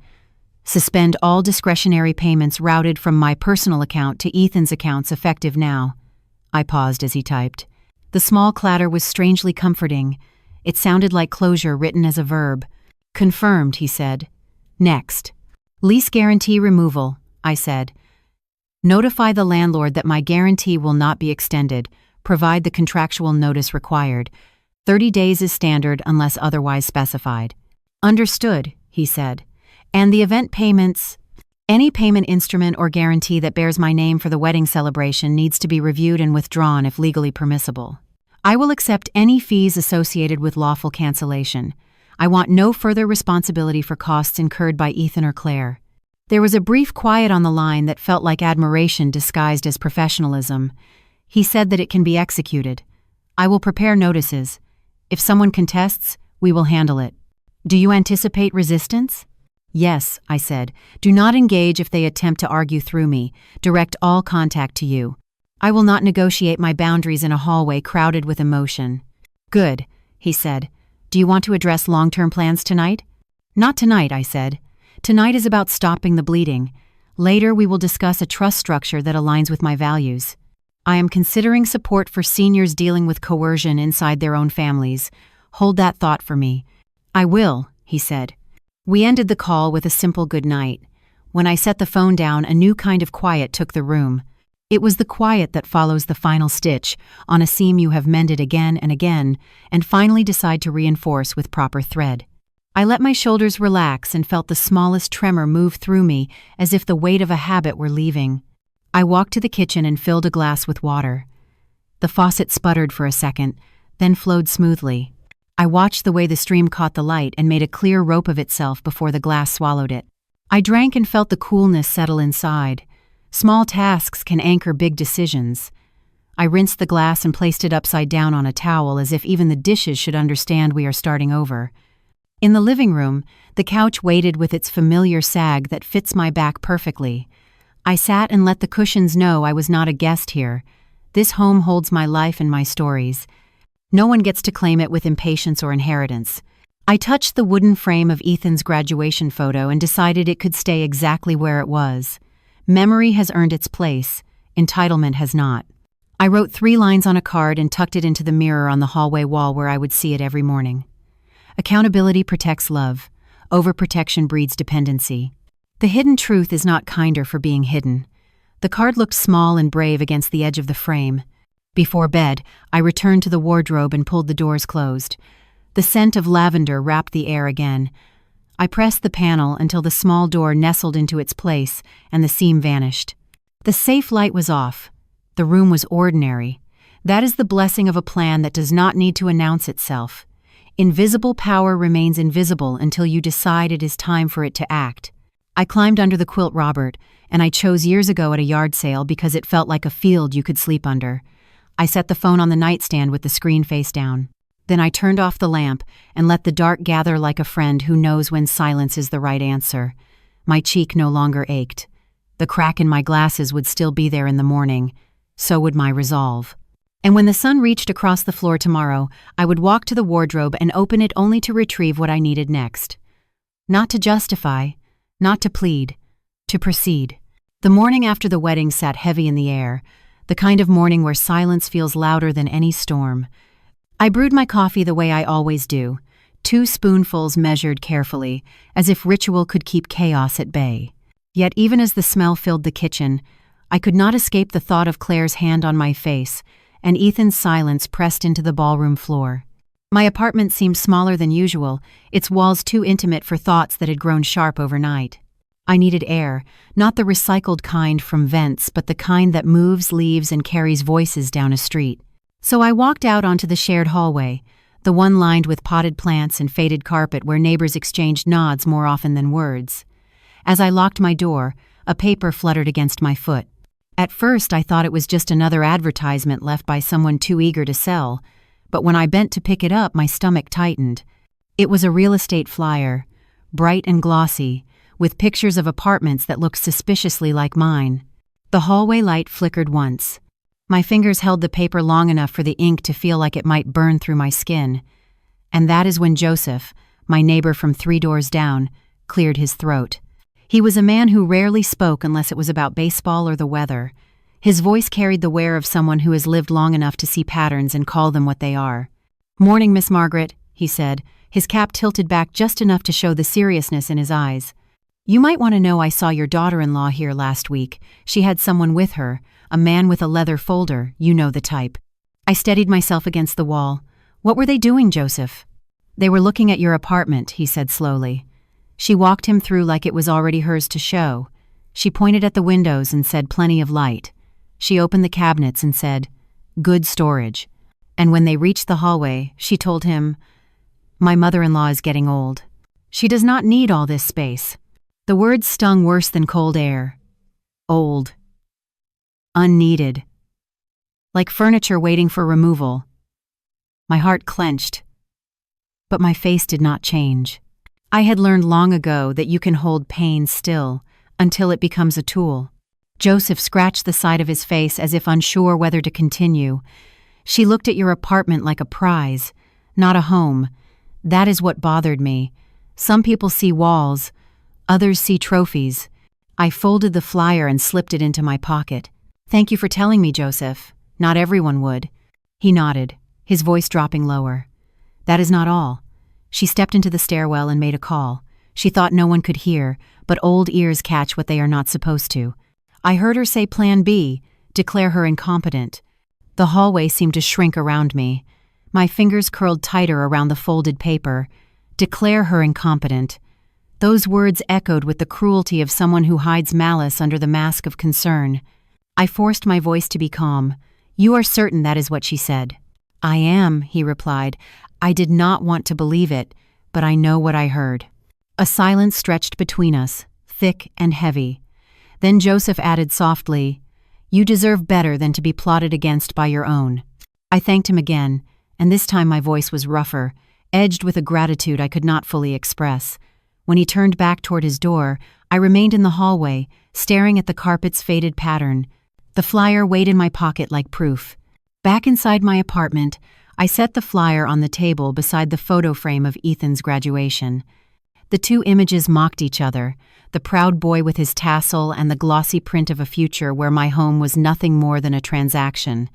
Suspend all discretionary payments routed from my personal account to Ethan's accounts effective now. I paused as he typed. The small clatter was strangely comforting. It sounded like closure written as a verb. Confirmed, he said. Next. Lease guarantee removal, I said. Notify the landlord that my guarantee will not be extended. Provide the contractual notice required. 30 days is standard unless otherwise specified. Understood, he said. And the event payments? Any payment instrument or guarantee that bears my name for the wedding celebration needs to be reviewed and withdrawn if legally permissible. I will accept any fees associated with lawful cancellation. I want no further responsibility for costs incurred by Ethan or Claire. There was a brief quiet on the line that felt like admiration disguised as professionalism. He said that it can be executed. I will prepare notices. If someone contests, we will handle it. Do you anticipate resistance? Yes, I said. Do not engage if they attempt to argue through me. Direct all contact to you. I will not negotiate my boundaries in a hallway crowded with emotion. Good, he said. Do you want to address long-term plans tonight? Not tonight, I said. Tonight is about stopping the bleeding. Later we will discuss a trust structure that aligns with my values. I am considering support for seniors dealing with coercion inside their own families. Hold that thought for me. I will, he said. We ended the call with a simple good night. When I set the phone down, a new kind of quiet took the room. It was the quiet that follows the final stitch on a seam you have mended again and again, and finally decide to reinforce with proper thread. I let my shoulders relax and felt the smallest tremor move through me as if the weight of a habit were leaving. I walked to the kitchen and filled a glass with water. The faucet sputtered for a second, then flowed smoothly. I watched the way the stream caught the light and made a clear rope of itself before the glass swallowed it. I drank and felt the coolness settle inside. Small tasks can anchor big decisions. I rinsed the glass and placed it upside down on a towel as if even the dishes should understand we are starting over. In the living room, the couch waited with its familiar sag that fits my back perfectly. I sat and let the cushions know I was not a guest here. This home holds my life and my stories. No one gets to claim it with impatience or inheritance. I touched the wooden frame of Ethan's graduation photo and decided it could stay exactly where it was. Memory has earned its place. Entitlement has not. I wrote 3 lines on a card and tucked it into the mirror on the hallway wall where I would see it every morning. Accountability protects love. Overprotection breeds dependency. The hidden truth is not kinder for being hidden. The card looked small and brave against the edge of the frame. Before bed, I returned to the wardrobe and pulled the doors closed. The scent of lavender wrapped the air again. I pressed the panel until the small door nestled into its place and the seam vanished. The safe light was off. The room was ordinary. That is the blessing of a plan that does not need to announce itself. Invisible power remains invisible until you decide it is time for it to act. I climbed under the quilt Robert, and I chose years ago at a yard sale because it felt like a field you could sleep under. I set the phone on the nightstand with the screen face down. Then I turned off the lamp and let the dark gather like a friend who knows when silence is the right answer. My cheek no longer ached. The crack in my glasses would still be there in the morning. So would my resolve. And when the sun reached across the floor tomorrow, I would walk to the wardrobe and open it only to retrieve what I needed next. Not to justify, not to plead, to proceed. The morning after the wedding sat heavy in the air, the kind of morning where silence feels louder than any storm. I brewed my coffee the way I always do, 2 spoonfuls measured carefully, as if ritual could keep chaos at bay. Yet even as the smell filled the kitchen, I could not escape the thought of Claire's hand on my face and Ethan's silence pressed into the ballroom floor. My apartment seemed smaller than usual, its walls too intimate for thoughts that had grown sharp overnight. I needed air, not the recycled kind from vents, but the kind that moves, leaves, and carries voices down a street. So I walked out onto the shared hallway. the one lined with potted plants and faded carpet where neighbors exchanged nods more often than words. As I locked my door, a paper fluttered against my foot. At first, I thought it was just another advertisement left by someone too eager to sell, but when I bent to pick it up, my stomach tightened. It was a real estate flyer, bright and glossy, with pictures of apartments that looked suspiciously like mine. The hallway light flickered once. My fingers held the paper long enough for the ink to feel like it might burn through my skin. And that is when Joseph, my neighbor from 3 doors down, cleared his throat. He was a man who rarely spoke unless it was about baseball or the weather. His voice carried the wear of someone who has lived long enough to see patterns and call them what they are. "Morning, Miss Margaret," he said, his cap tilted back just enough to show the seriousness in his eyes. "You might want to know I saw your daughter-in-law here last week. She had someone with her, a man with a leather folder, you know the type." I steadied myself against the wall. "What were they doing, Joseph?" "They were looking at your apartment," he said slowly. She walked him through like it was already hers to show. She pointed at the windows and said plenty of light. She opened the cabinets and said, "Good storage." And when they reached the hallway, she told him, "My mother-in-law is getting old. She does not need all this space." The words stung worse than cold air. Old. Unneeded. Like furniture waiting for removal. My heart clenched. But my face did not change. I had learned long ago that you can hold pain still, until it becomes a tool. Joseph scratched the side of his face as if unsure whether to continue. "She looked at your apartment like a prize, not a home. That is what bothered me. Some people see walls, others see trophies." I folded the flyer and slipped it into my pocket. "Thank you for telling me, Joseph. Not everyone would." He nodded, his voice dropping lower. "That is not all." She stepped into the stairwell and made a call. She thought no one could hear, but old ears catch what they are not supposed to. I heard her say Plan B, declare her incompetent. The hallway seemed to shrink around me. My fingers curled tighter around the folded paper. Declare her incompetent. Those words echoed with the cruelty of someone who hides malice under the mask of concern. I forced my voice to be calm. "You are certain that is what she said?" "I am," he replied. I did not want to believe it, but I know what I heard. A silence stretched between us, thick and heavy. Then Joseph added softly, "You deserve better than to be plotted against by your own." I thanked him again, and this time my voice was rougher, edged with a gratitude I could not fully express. When he turned back toward his door, I remained in the hallway, staring at the carpet's faded pattern. The flyer weighed in my pocket like proof. Back inside my apartment, I set the flyer on the table beside the photo frame of Ethan's graduation. The 2 images mocked each other, the proud boy with his tassel and the glossy print of a future where my home was nothing more than a transaction.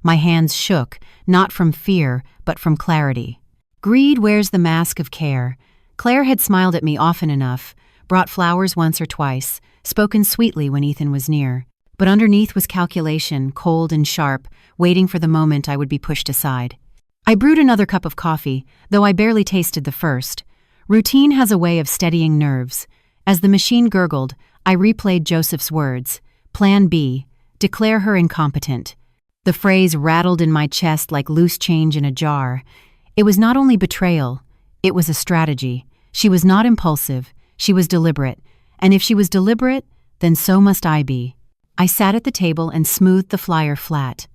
My hands shook, not from fear, but from clarity. Greed wears the mask of care. Claire had smiled at me often enough, brought flowers once or twice, spoken sweetly when Ethan was near. But underneath was calculation, cold and sharp, waiting for the moment I would be pushed aside. I brewed another cup of coffee, though I barely tasted the first. Routine has a way of steadying nerves. As the machine gurgled, I replayed Joseph's words. Plan B, declare her incompetent. The phrase rattled in my chest like loose change in a jar. It was not only betrayal, it was a strategy. She was not impulsive, she was deliberate. And if she was deliberate, then so must I be. I sat at the table and smoothed the flyer flat.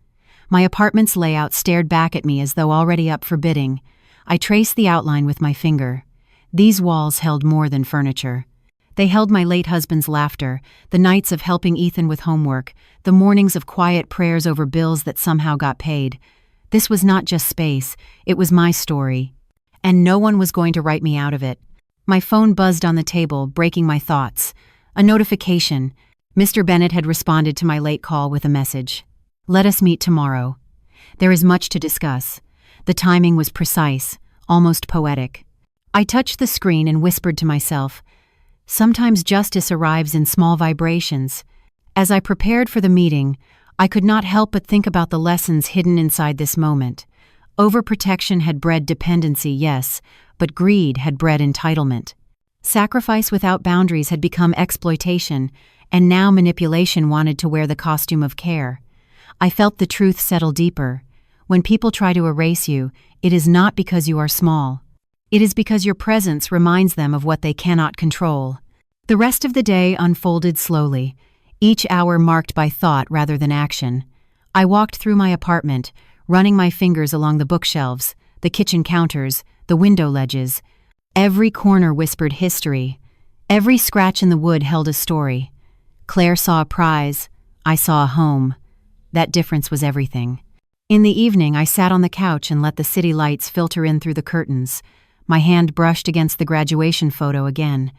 My apartment's layout stared back at me as though already up for bidding. I traced the outline with my finger. These walls held more than furniture. They held my late husband's laughter, the nights of helping Ethan with homework, the mornings of quiet prayers over bills that somehow got paid. This was not just space, it was my story. And no one was going to write me out of it. My phone buzzed on the table, breaking my thoughts. A notification. Mr. Bennett had responded to my late call with a message. "Let us meet tomorrow. There is much to discuss." The timing was precise, almost poetic. I touched the screen and whispered to myself, "Sometimes justice arrives in small vibrations." As I prepared for the meeting, I could not help but think about the lessons hidden inside this moment. Overprotection had bred dependency, yes, but greed had bred entitlement. Sacrifice without boundaries had become exploitation, and now manipulation wanted to wear the costume of care. I felt the truth settle deeper. when people try to erase you, it is not because you are small. It is because your presence reminds them of what they cannot control. The rest of the day unfolded slowly, each hour marked by thought rather than action. I walked through my apartment, running my fingers along the bookshelves, the kitchen counters, the window ledges. Every corner whispered history. Every scratch in the wood held a story. Claire saw a prize. I saw a home. That difference was everything. In the evening, I sat on the couch and let the city lights filter in through the curtains. My hand brushed against the graduation photo again.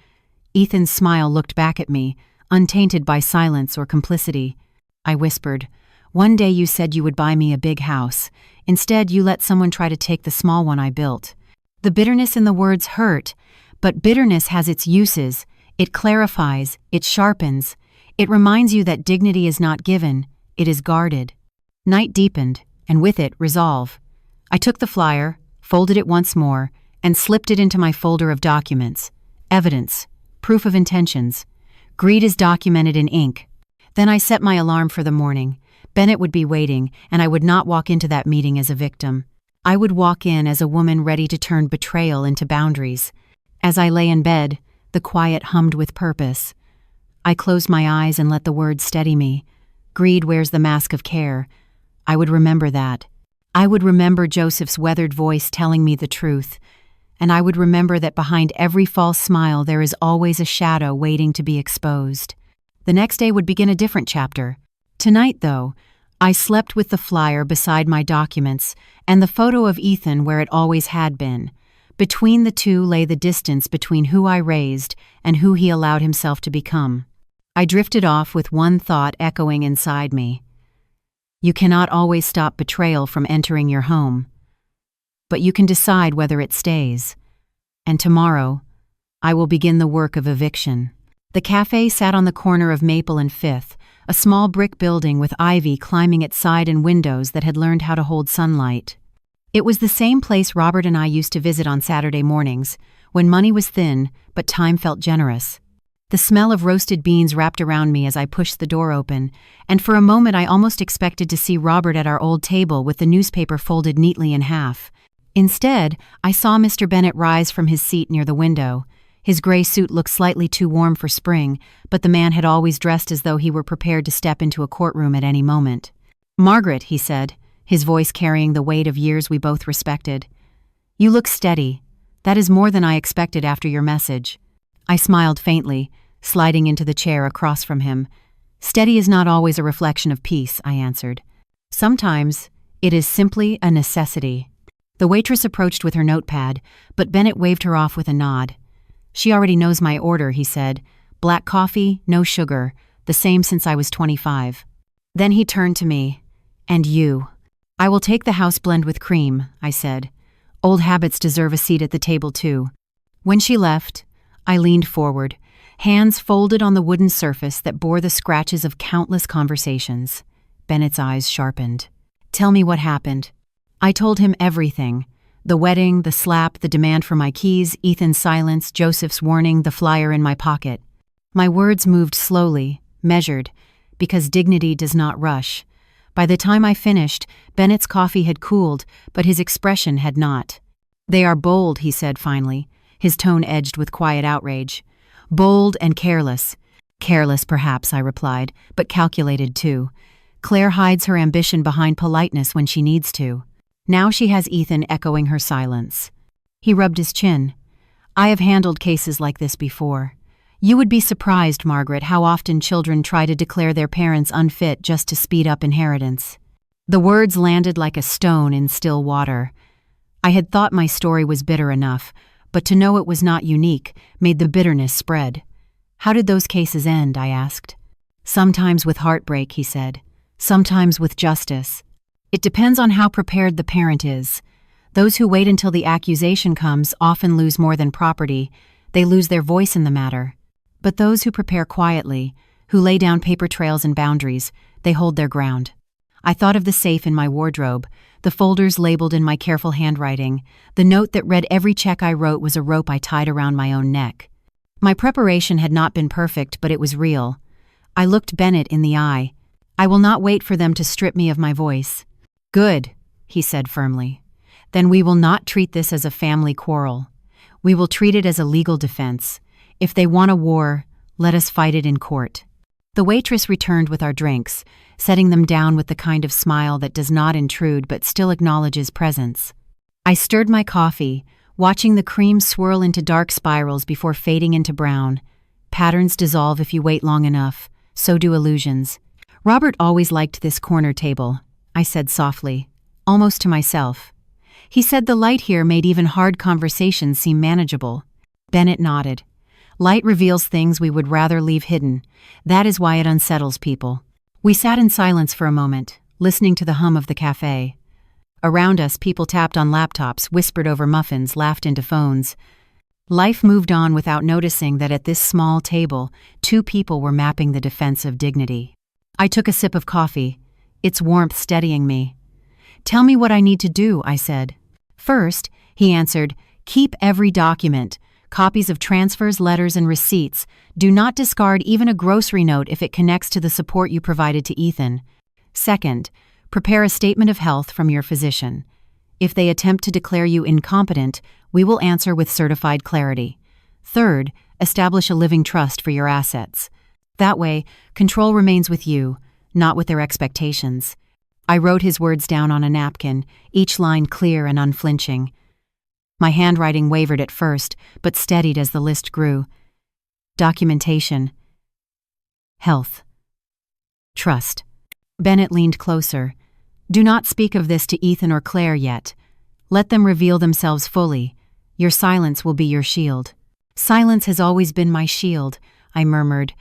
Ethan's smile looked back at me, untainted by silence or complicity. I whispered, "One day you said you would buy me a big house. Instead, you let someone try to take the small one I built." The bitterness in the words hurt, but bitterness has its uses. It clarifies, it sharpens. It reminds you that dignity is not given, it is guarded. Night deepened, and with it, resolve. I took the flyer, folded it once more, and slipped it into my folder of documents. Evidence. Proof of intentions. Greed is documented in ink. Then I set my alarm for the morning. Bennett would be waiting, and I would not walk into that meeting as a victim. I would walk in as a woman ready to turn betrayal into boundaries. As I lay in bed, the quiet hummed with purpose. I closed my eyes and let the words steady me. Greed wears the mask of care. I would remember that. I would remember Joseph's weathered voice telling me the truth. And I would remember that behind every false smile there is always a shadow waiting to be exposed. The next day would begin a different chapter. Tonight, though, I slept with the flyer beside my documents and the photo of Ethan where it always had been. Between the two lay the distance between who I raised and who he allowed himself to become. I drifted off with one thought echoing inside me. You cannot always stop betrayal from entering your home, but you can decide whether it stays. And tomorrow, I will begin the work of eviction. The cafe sat on the corner of Maple and Fifth, a small brick building with ivy climbing its side and windows that had learned how to hold sunlight. It was the same place Robert and I used to visit on Saturday mornings, when money was thin, but time felt generous. The smell of roasted beans wrapped around me as I pushed the door open, and for a moment I almost expected to see Robert at our old table with the newspaper folded neatly in half. Instead, I saw Mr. Bennett rise from his seat near the window. His gray suit looked slightly too warm for spring, but the man had always dressed as though he were prepared to step into a courtroom at any moment. "Margaret," he said, his voice carrying the weight of years we both respected. "You look steady. That is more than I expected after your message." I smiled faintly, sliding into the chair across from him. "Steady is not always a reflection of peace," I answered. "Sometimes it is simply a necessity." The waitress approached with her notepad, but Bennett waved her off with a nod. "She already knows my order," he said. "Black coffee, no sugar, the same since I was 25. Then he turned to me. "And you." "I will take the house blend with cream," I said. "Old habits deserve a seat at the table too." When she left, I leaned forward, hands folded on the wooden surface that bore the scratches of countless conversations. Bennett's eyes sharpened. "Tell me what happened." I told him everything. The wedding, the slap, the demand for my keys, Ethan's silence, Joseph's warning, the flyer in my pocket. My words moved slowly, measured, because dignity does not rush. By the time I finished, Bennett's coffee had cooled, but his expression had not. "They are bold," he said finally, his tone edged with quiet outrage. "Bold and careless." "Careless, perhaps," I replied, "but calculated too. Claire hides her ambition behind politeness when she needs to. Now she has Ethan echoing her silence." He rubbed his chin. "I have handled cases like this before. You would be surprised, Margaret, how often children try to declare their parents unfit just to speed up inheritance." The words landed like a stone in still water. I had thought my story was bitter enough, but to know it was not unique made the bitterness spread. "How did those cases end?" I asked. "Sometimes with heartbreak," he said. "Sometimes with justice. It depends on how prepared the parent is. Those who wait until the accusation comes often lose more than property. They lose their voice in the matter. But those who prepare quietly, who lay down paper trails and boundaries, they hold their ground." I thought of the safe in my wardrobe, the folders labeled in my careful handwriting. The note that read every check I wrote was a rope I tied around my own neck. My preparation had not been perfect, but it was real. I looked Bennett in the eye. "I will not wait for them to strip me of my voice." "Good," he said firmly. Then we will not treat this as a family quarrel. We will treat it as a legal defense. If they want a war, let us fight it in court. The waitress returned with our drinks, setting them down with the kind of smile that does not intrude but still acknowledges presence. I stirred my coffee, watching the cream swirl into dark spirals before fading into brown. Patterns dissolve if you wait long enough, so do illusions. Robert always liked this corner table, I said softly, almost to myself. He said the light here made even hard conversations seem manageable. Bennett nodded. Light reveals things we would rather leave hidden. That is why it unsettles people. We sat in silence for a moment, listening to the hum of the cafe. Around us, people tapped on laptops, whispered over muffins, laughed into phones. Life moved on without noticing that at this small table, two people were mapping the defense of dignity. I took a sip of coffee, its warmth steadying me. Tell me what I need to do, I said. First, he answered, keep every document. Copies of transfers, letters, and receipts. Do not discard even a grocery note if it connects to the support you provided to Ethan. Second, prepare a statement of health from your physician. If they attempt to declare you incompetent, we will answer with certified clarity. Third, establish a living trust for your assets. That way, control remains with you, not with their expectations. I wrote his words down on a napkin, each line clear and unflinching. My handwriting wavered at first, but steadied as the list grew. Documentation. Health. Trust. Bennett leaned closer. Do not speak of this to Ethan or Claire yet. Let them reveal themselves fully. Your silence will be your shield. Silence has always been my shield, I murmured,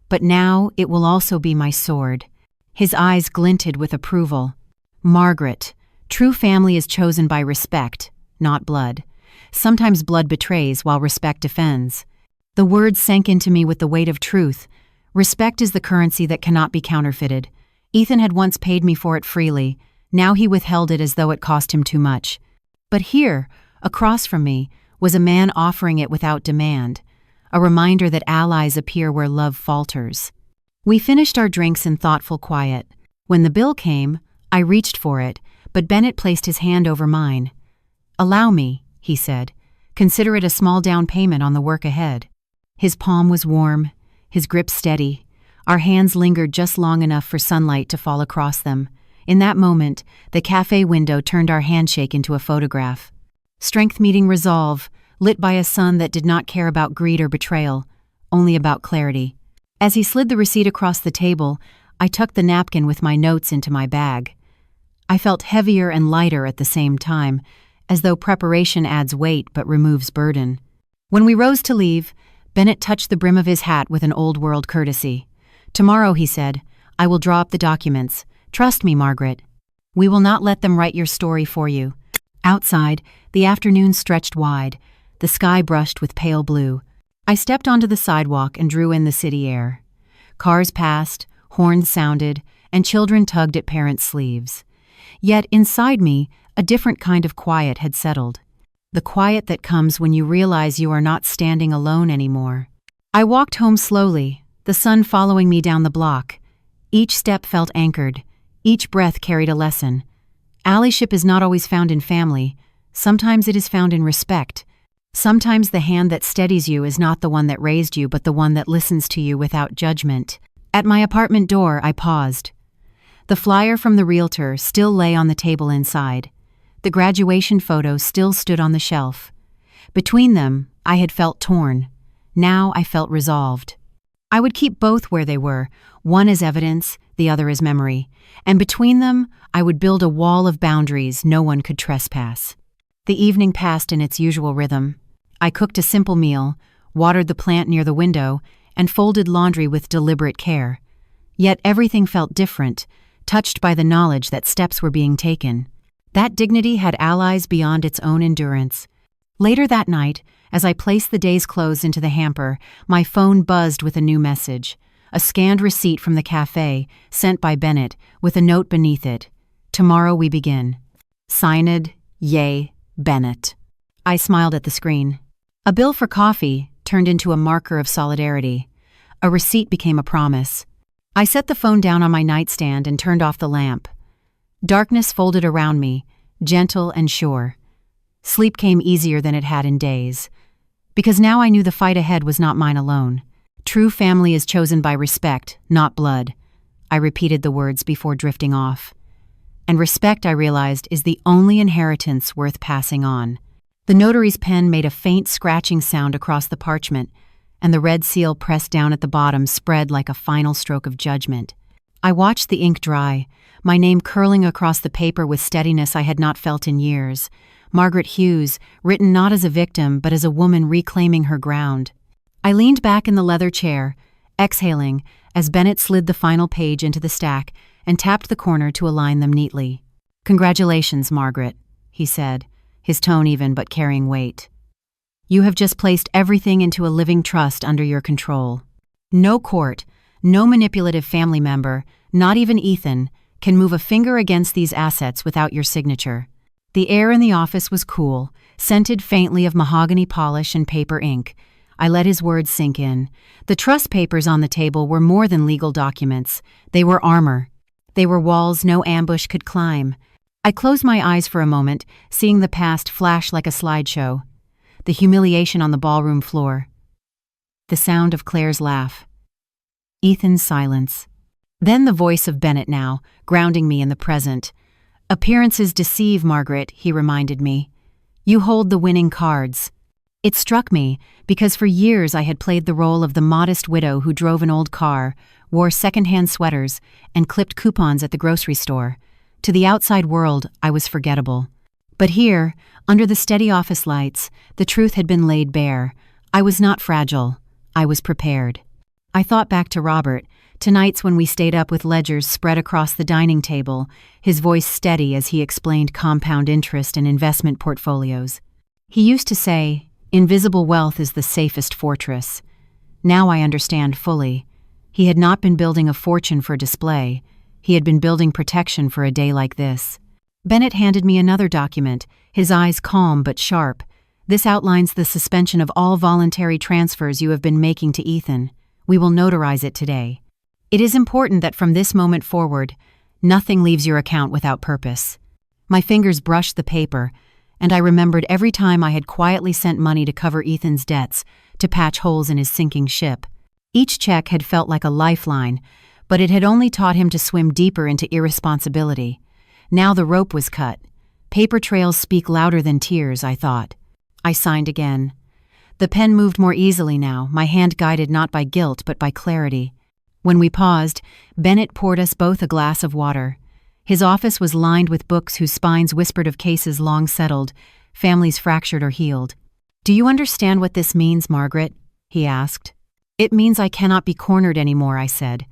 but now it will also be my sword. His eyes glinted with approval. Margaret, true family is chosen by respect, not blood. Sometimes blood betrays while respect defends. The words sank into me with the weight of truth. Respect is the currency that cannot be counterfeited. Ethan had once paid me for it freely. Now he withheld it as though it cost him too much. But here, across from me, was a man offering it without demand. A reminder that allies appear where love falters. We finished our drinks in thoughtful quiet. When the bill came, I reached for it, but Bennett placed his hand over mine. Allow me, he said. Consider it a small down payment on the work ahead. His palm was warm, his grip steady. Our hands lingered just long enough for sunlight to fall across them. In that moment, the cafe window turned our handshake into a photograph. Strength meeting resolve, lit by a sun that did not care about greed or betrayal, only about clarity. As he slid the receipt across the table, I tucked the napkin with my notes into my bag. I felt heavier and lighter at the same time, as though preparation adds weight but removes burden. When we rose to leave, Bennett touched the brim of his hat with an old-world courtesy. Tomorrow, he said, I will draw up the documents. Trust me, Margaret. We will not let them write your story for you. Outside, the afternoon stretched wide, the sky brushed with pale blue. I stepped onto the sidewalk and drew in the city air. Cars passed, horns sounded, and children tugged at parents' sleeves. Yet inside me, a different kind of quiet had settled. The quiet that comes when you realize you are not standing alone anymore. I walked home slowly, the sun following me down the block. Each step felt anchored. Each breath carried a lesson. Allyship is not always found in family. Sometimes it is found in respect. Sometimes the hand that steadies you is not the one that raised you, but the one that listens to you without judgment. At my apartment door, I paused. The flyer from the realtor still lay on the table inside. The graduation photo still stood on the shelf. Between them, I had felt torn. Now I felt resolved. I would keep both where they were, one as evidence, the other as memory, and between them, I would build a wall of boundaries no one could trespass. The evening passed in its usual rhythm. I cooked a simple meal, watered the plant near the window, and folded laundry with deliberate care. Yet everything felt different, touched by the knowledge that steps were being taken. That dignity had allies beyond its own endurance. Later that night, as I placed the day's clothes into the hamper, my phone buzzed with a new message. A scanned receipt from the cafe, sent by Bennett, with a note beneath it. Tomorrow we begin. Signed, Yay, Bennett. I smiled at the screen. A bill for coffee turned into a marker of solidarity. A receipt became a promise. I set the phone down on my nightstand and turned off the lamp. Darkness folded around me, gentle and sure. Sleep came easier than it had in days. Because now I knew the fight ahead was not mine alone. True family is chosen by respect, not blood. I repeated the words before drifting off. And respect, I realized, is the only inheritance worth passing on. The notary's pen made a faint scratching sound across the parchment, and the red seal pressed down at the bottom spread like a final stroke of judgment. I watched the ink dry, my name curling across the paper with steadiness I had not felt in years. Margaret Hughes, written not as a victim but as a woman reclaiming her ground. I leaned back in the leather chair, exhaling, as Bennett slid the final page into the stack and tapped the corner to align them neatly. "Congratulations, Margaret," he said, his tone even but carrying weight. "You have just placed everything into a living trust under your control. No court, no manipulative family member, not even Ethan, can move a finger against these assets without your signature." The air in the office was cool, scented faintly of mahogany polish and paper ink. I let his words sink in. The trust papers on the table were more than legal documents. They were armor. They were walls no ambush could climb. I closed my eyes for a moment, seeing the past flash like a slideshow. The humiliation on the ballroom floor. The sound of Claire's laugh. Ethan's silence. Then the voice of Bennett now, grounding me in the present. "Appearances deceive, Margaret," he reminded me. "You hold the winning cards." It struck me, because for years I had played the role of the modest widow who drove an old car, wore second-hand sweaters, and clipped coupons at the grocery store. To the outside world, I was forgettable. But here, under the steady office lights, the truth had been laid bare. I was not fragile. I was prepared. I thought back to Robert, to nights when we stayed up with ledgers spread across the dining table, his voice steady as he explained compound interest and investment portfolios. He used to say, "Invisible wealth is the safest fortress." Now I understand fully. He had not been building a fortune for display. He had been building protection for a day like this. Bennett handed me another document, his eyes calm but sharp. "This outlines the suspension of all voluntary transfers you have been making to Ethan. We will notarize it today. It is important that from this moment forward, nothing leaves your account without purpose." My fingers brushed the paper, and I remembered every time I had quietly sent money to cover Ethan's debts, to patch holes in his sinking ship. Each check had felt like a lifeline, but it had only taught him to swim deeper into irresponsibility. Now the rope was cut. Paper trails speak louder than tears, I thought. I signed again. The pen moved more easily now, my hand guided not by guilt but by clarity. When we paused, Bennett poured us both a glass of water. His office was lined with books whose spines whispered of cases long settled, families fractured or healed. "Do you understand what this means, Margaret?" he asked. "It means I cannot be cornered anymore," I said.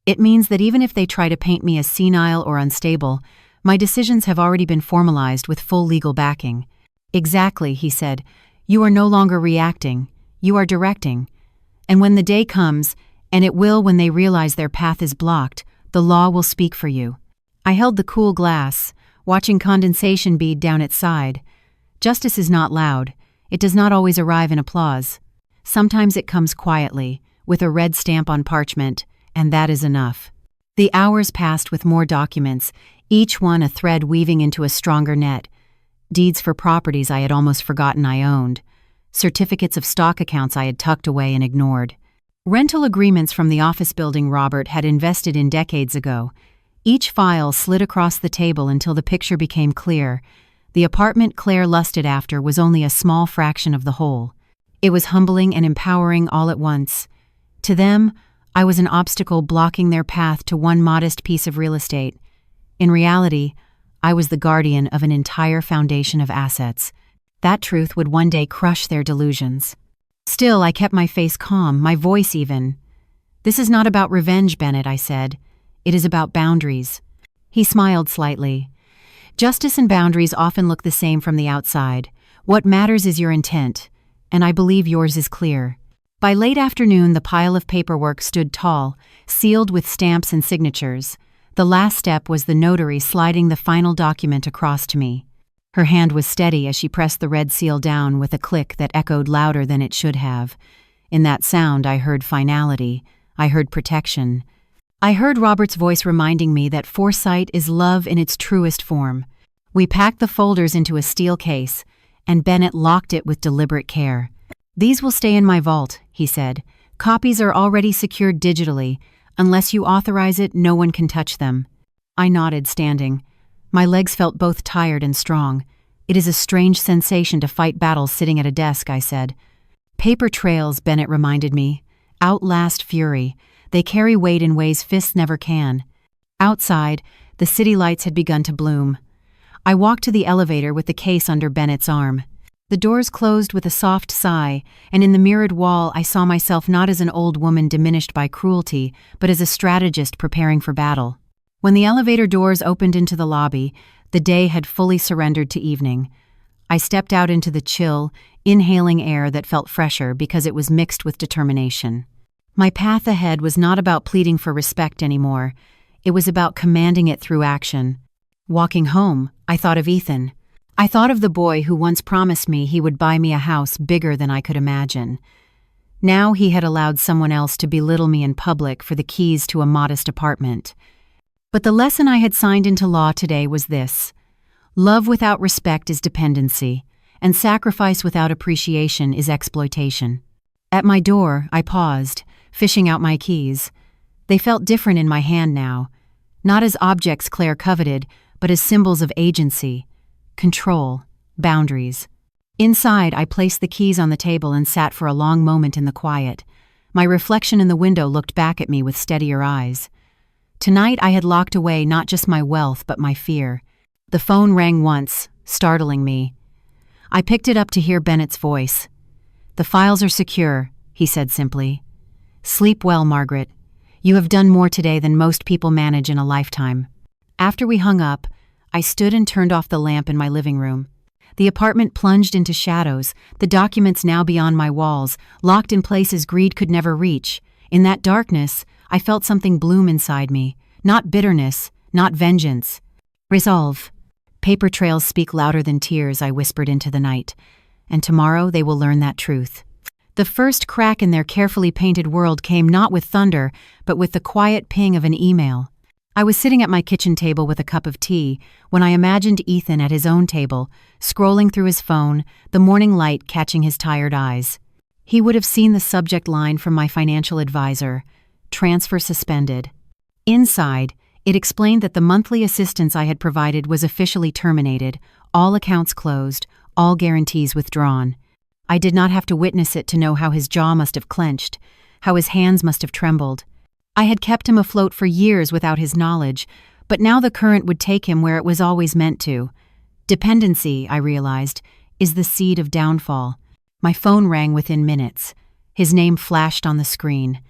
"It means that even if they try to paint me as senile or unstable, my decisions have already been formalized with full legal backing." "Exactly," he said. "You are no longer reacting. You are directing. And when the day comes, and it will when they realize their path is blocked, the law will speak for you." I held the cool glass, watching condensation bead down its side. Justice is not loud. It does not always arrive in applause. Sometimes it comes quietly, with a red stamp on parchment, and that is enough. The hours passed with more documents, each one a thread weaving into a stronger net. Deeds for properties I had almost forgotten I owned. Certificates of stock accounts I had tucked away and ignored. Rental agreements from the office building Robert had invested in decades ago. Each file slid across the table until the picture became clear. The apartment Claire lusted after was only a small fraction of the whole. It was humbling and empowering all at once. To them, I was an obstacle blocking their path to one modest piece of real estate. In reality, I was the guardian of an entire foundation of assets. That truth would one day crush their delusions. Still, I kept my face calm, my voice even. "This is not about revenge, Bennett," I said. "It is about boundaries." He smiled slightly. "Justice and boundaries often look the same from the outside. What matters is your intent, and I believe yours is clear." By late afternoon, the pile of paperwork stood tall, sealed with stamps and signatures. The last step was the notary sliding the final document across to me. Her hand was steady as she pressed the red seal down with a click that echoed louder than it should have. In that sound, I heard finality. I heard protection. I heard Robert's voice reminding me that foresight is love in its truest form. We packed the folders into a steel case, and Bennett locked it with deliberate care. "These will stay in my vault," he said. "Copies are already secured digitally. Unless you authorize it, no one can touch them." I nodded, standing. My legs felt both tired and strong. "It is a strange sensation to fight battles sitting at a desk," I said. "Paper trails," Bennett reminded me, "outlast fury. They carry weight in ways fists never can." Outside, the city lights had begun to bloom. I walked to the elevator with the case under Bennett's arm. The doors closed with a soft sigh, and in the mirrored wall I saw myself not as an old woman diminished by cruelty, but as a strategist preparing for battle. When the elevator doors opened into the lobby, the day had fully surrendered to evening. I stepped out into the chill, inhaling air that felt fresher because it was mixed with determination. My path ahead was not about pleading for respect anymore. It was about commanding it through action. Walking home, I thought of Ethan. I thought of the boy who once promised me he would buy me a house bigger than I could imagine. Now he had allowed someone else to belittle me in public for the keys to a modest apartment. But the lesson I had signed into law today was this: love without respect is dependency, and sacrifice without appreciation is exploitation. At my door, I paused, fishing out my keys. They felt different in my hand now, not as objects Claire coveted, but as symbols of agency, control, boundaries. Inside, I placed the keys on the table and sat for a long moment in the quiet. My reflection in the window looked back at me with steadier eyes. Tonight I had locked away not just my wealth, but my fear. The phone rang once, startling me. I picked it up to hear Bennett's voice. "The files are secure," he said simply. "Sleep well, Margaret. You have done more today than most people manage in a lifetime." After we hung up, I stood and turned off the lamp in my living room. The apartment plunged into shadows, the documents now beyond my walls, locked in places greed could never reach. In that darkness, I felt something bloom inside me. Not bitterness, not vengeance. Resolve. "Paper trails speak louder than tears," I whispered into the night. "And tomorrow they will learn that truth." The first crack in their carefully painted world came not with thunder, but with the quiet ping of an email. I was sitting at my kitchen table with a cup of tea when I imagined Ethan at his own table, scrolling through his phone, the morning light catching his tired eyes. He would have seen the subject line from my financial advisor: transfer suspended. Inside, it explained that the monthly assistance I had provided was officially terminated, all accounts closed, all guarantees withdrawn. I did not have to witness it to know how his jaw must have clenched, how his hands must have trembled. I had kept him afloat for years without his knowledge, but now the current would take him where it was always meant to. Dependency, I realized, is the seed of downfall. My phone rang within minutes. His name flashed on the screen.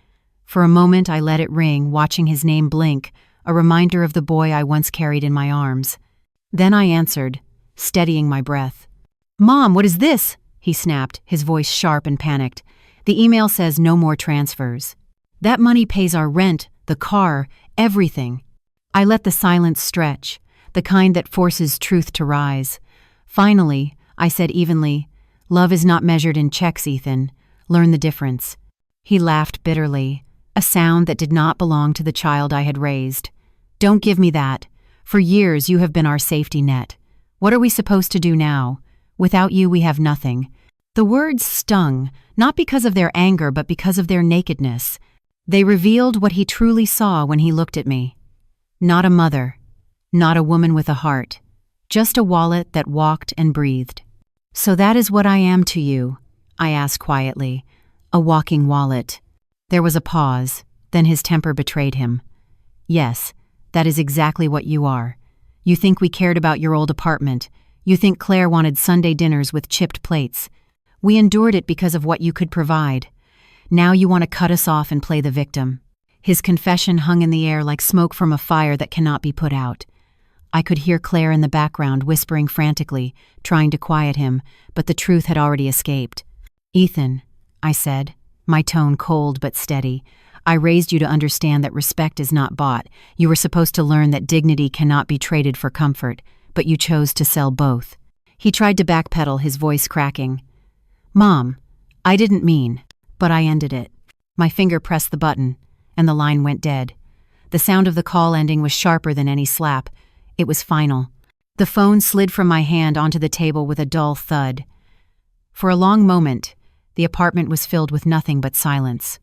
For a moment I let it ring, watching his name blink, a reminder of the boy I once carried in my arms. Then I answered, steadying my breath. "Mom, what is this?" he snapped, his voice sharp and panicked. "The email says no more transfers. That money pays our rent, the car, everything." I let the silence stretch, the kind that forces truth to rise. Finally, I said evenly, "Love is not measured in checks, Ethan. Learn the difference." He laughed bitterly, a sound that did not belong to the child I had raised. "Don't give me that. For years you have been our safety net. What are we supposed to do now? Without you we have nothing." The words stung, not because of their anger but because of their nakedness. They revealed what he truly saw when he looked at me. Not a mother, not a woman with a heart, just a wallet that walked and breathed. "So that is what I am to you?" I asked quietly. "A walking wallet." There was a pause, then his temper betrayed him. "Yes, that is exactly what you are. You think we cared about your old apartment. You think Claire wanted Sunday dinners with chipped plates. We endured it because of what you could provide. Now you want to cut us off and play the victim." His confession hung in the air like smoke from a fire that cannot be put out. I could hear Claire in the background whispering frantically, trying to quiet him, but the truth had already escaped. "Ethan," I said, my tone cold but steady, "I raised you to understand that respect is not bought. You were supposed to learn that dignity cannot be traded for comfort, but you chose to sell both." He tried to backpedal, his voice cracking. "Mom, I didn't mean..." But I ended it. My finger pressed the button, and the line went dead. The sound of the call ending was sharper than any slap. It was final. The phone slid from my hand onto the table with a dull thud. For a long moment, the apartment was filled with nothing but silence.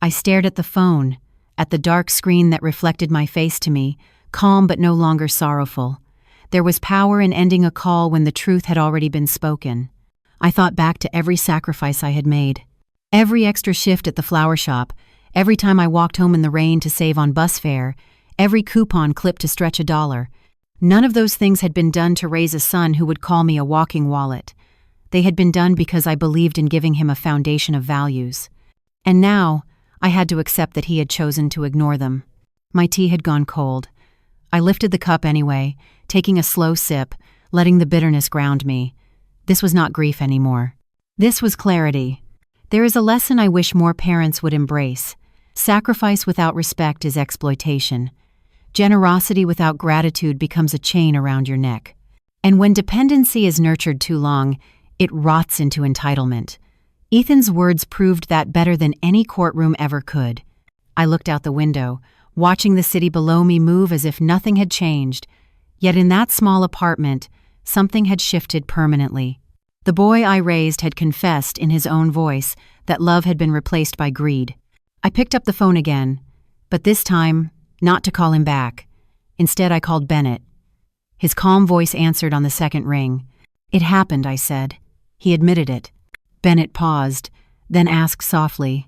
I stared at the phone, at the dark screen that reflected my face to me, calm but no longer sorrowful. There was power in ending a call when the truth had already been spoken. I thought back to every sacrifice I had made. Every extra shift at the flower shop, every time I walked home in the rain to save on bus fare, every coupon clipped to stretch $1. None of those things had been done to raise a son who would call me a walking wallet. They had been done because I believed in giving him a foundation of values. And now, I had to accept that he had chosen to ignore them. My tea had gone cold. I lifted the cup anyway, taking a slow sip, letting the bitterness ground me. This was not grief anymore. This was clarity. There is a lesson I wish more parents would embrace. Sacrifice without respect is exploitation. Generosity without gratitude becomes a chain around your neck. And when dependency is nurtured too long, it rots into entitlement. Ethan's words proved that better than any courtroom ever could. I looked out the window, watching the city below me move as if nothing had changed. Yet in that small apartment, something had shifted permanently. The boy I raised had confessed in his own voice that love had been replaced by greed. I picked up the phone again, but this time, not to call him back. Instead, I called Bennett. His calm voice answered on the second ring. "It happened," I said. He admitted it. Bennett paused, then asked softly,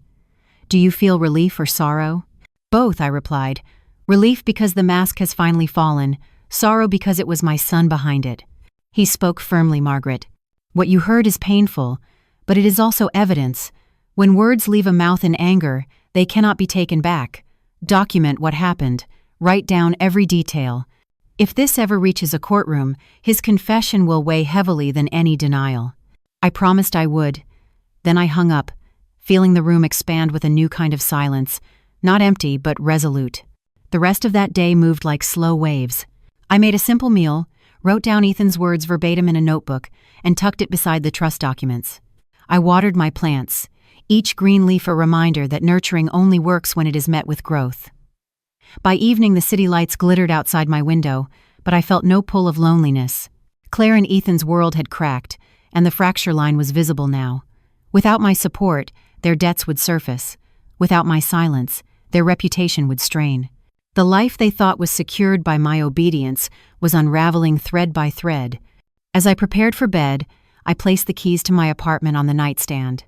"Do you feel relief or sorrow?" "Both," I replied. "Relief because the mask has finally fallen, sorrow because it was my son behind it." He spoke firmly, "Margaret. What you heard is painful, but it is also evidence. When words leave a mouth in anger, they cannot be taken back. Document what happened. Write down every detail. If this ever reaches a courtroom, his confession will weigh heavily than any denial." I promised I would. Then I hung up, feeling the room expand with a new kind of silence, not empty but resolute. The rest of that day moved like slow waves. I made a simple meal, wrote down Ethan's words verbatim in a notebook, and tucked it beside the trust documents. I watered my plants, each green leaf a reminder that nurturing only works when it is met with growth. By evening, the city lights glittered outside my window, but I felt no pull of loneliness. Claire and Ethan's world had cracked, and the fracture line was visible now. Without my support, their debts would surface. Without my silence, their reputation would strain. The life they thought was secured by my obedience was unraveling thread by thread. As I prepared for bed, I placed the keys to my apartment on the nightstand.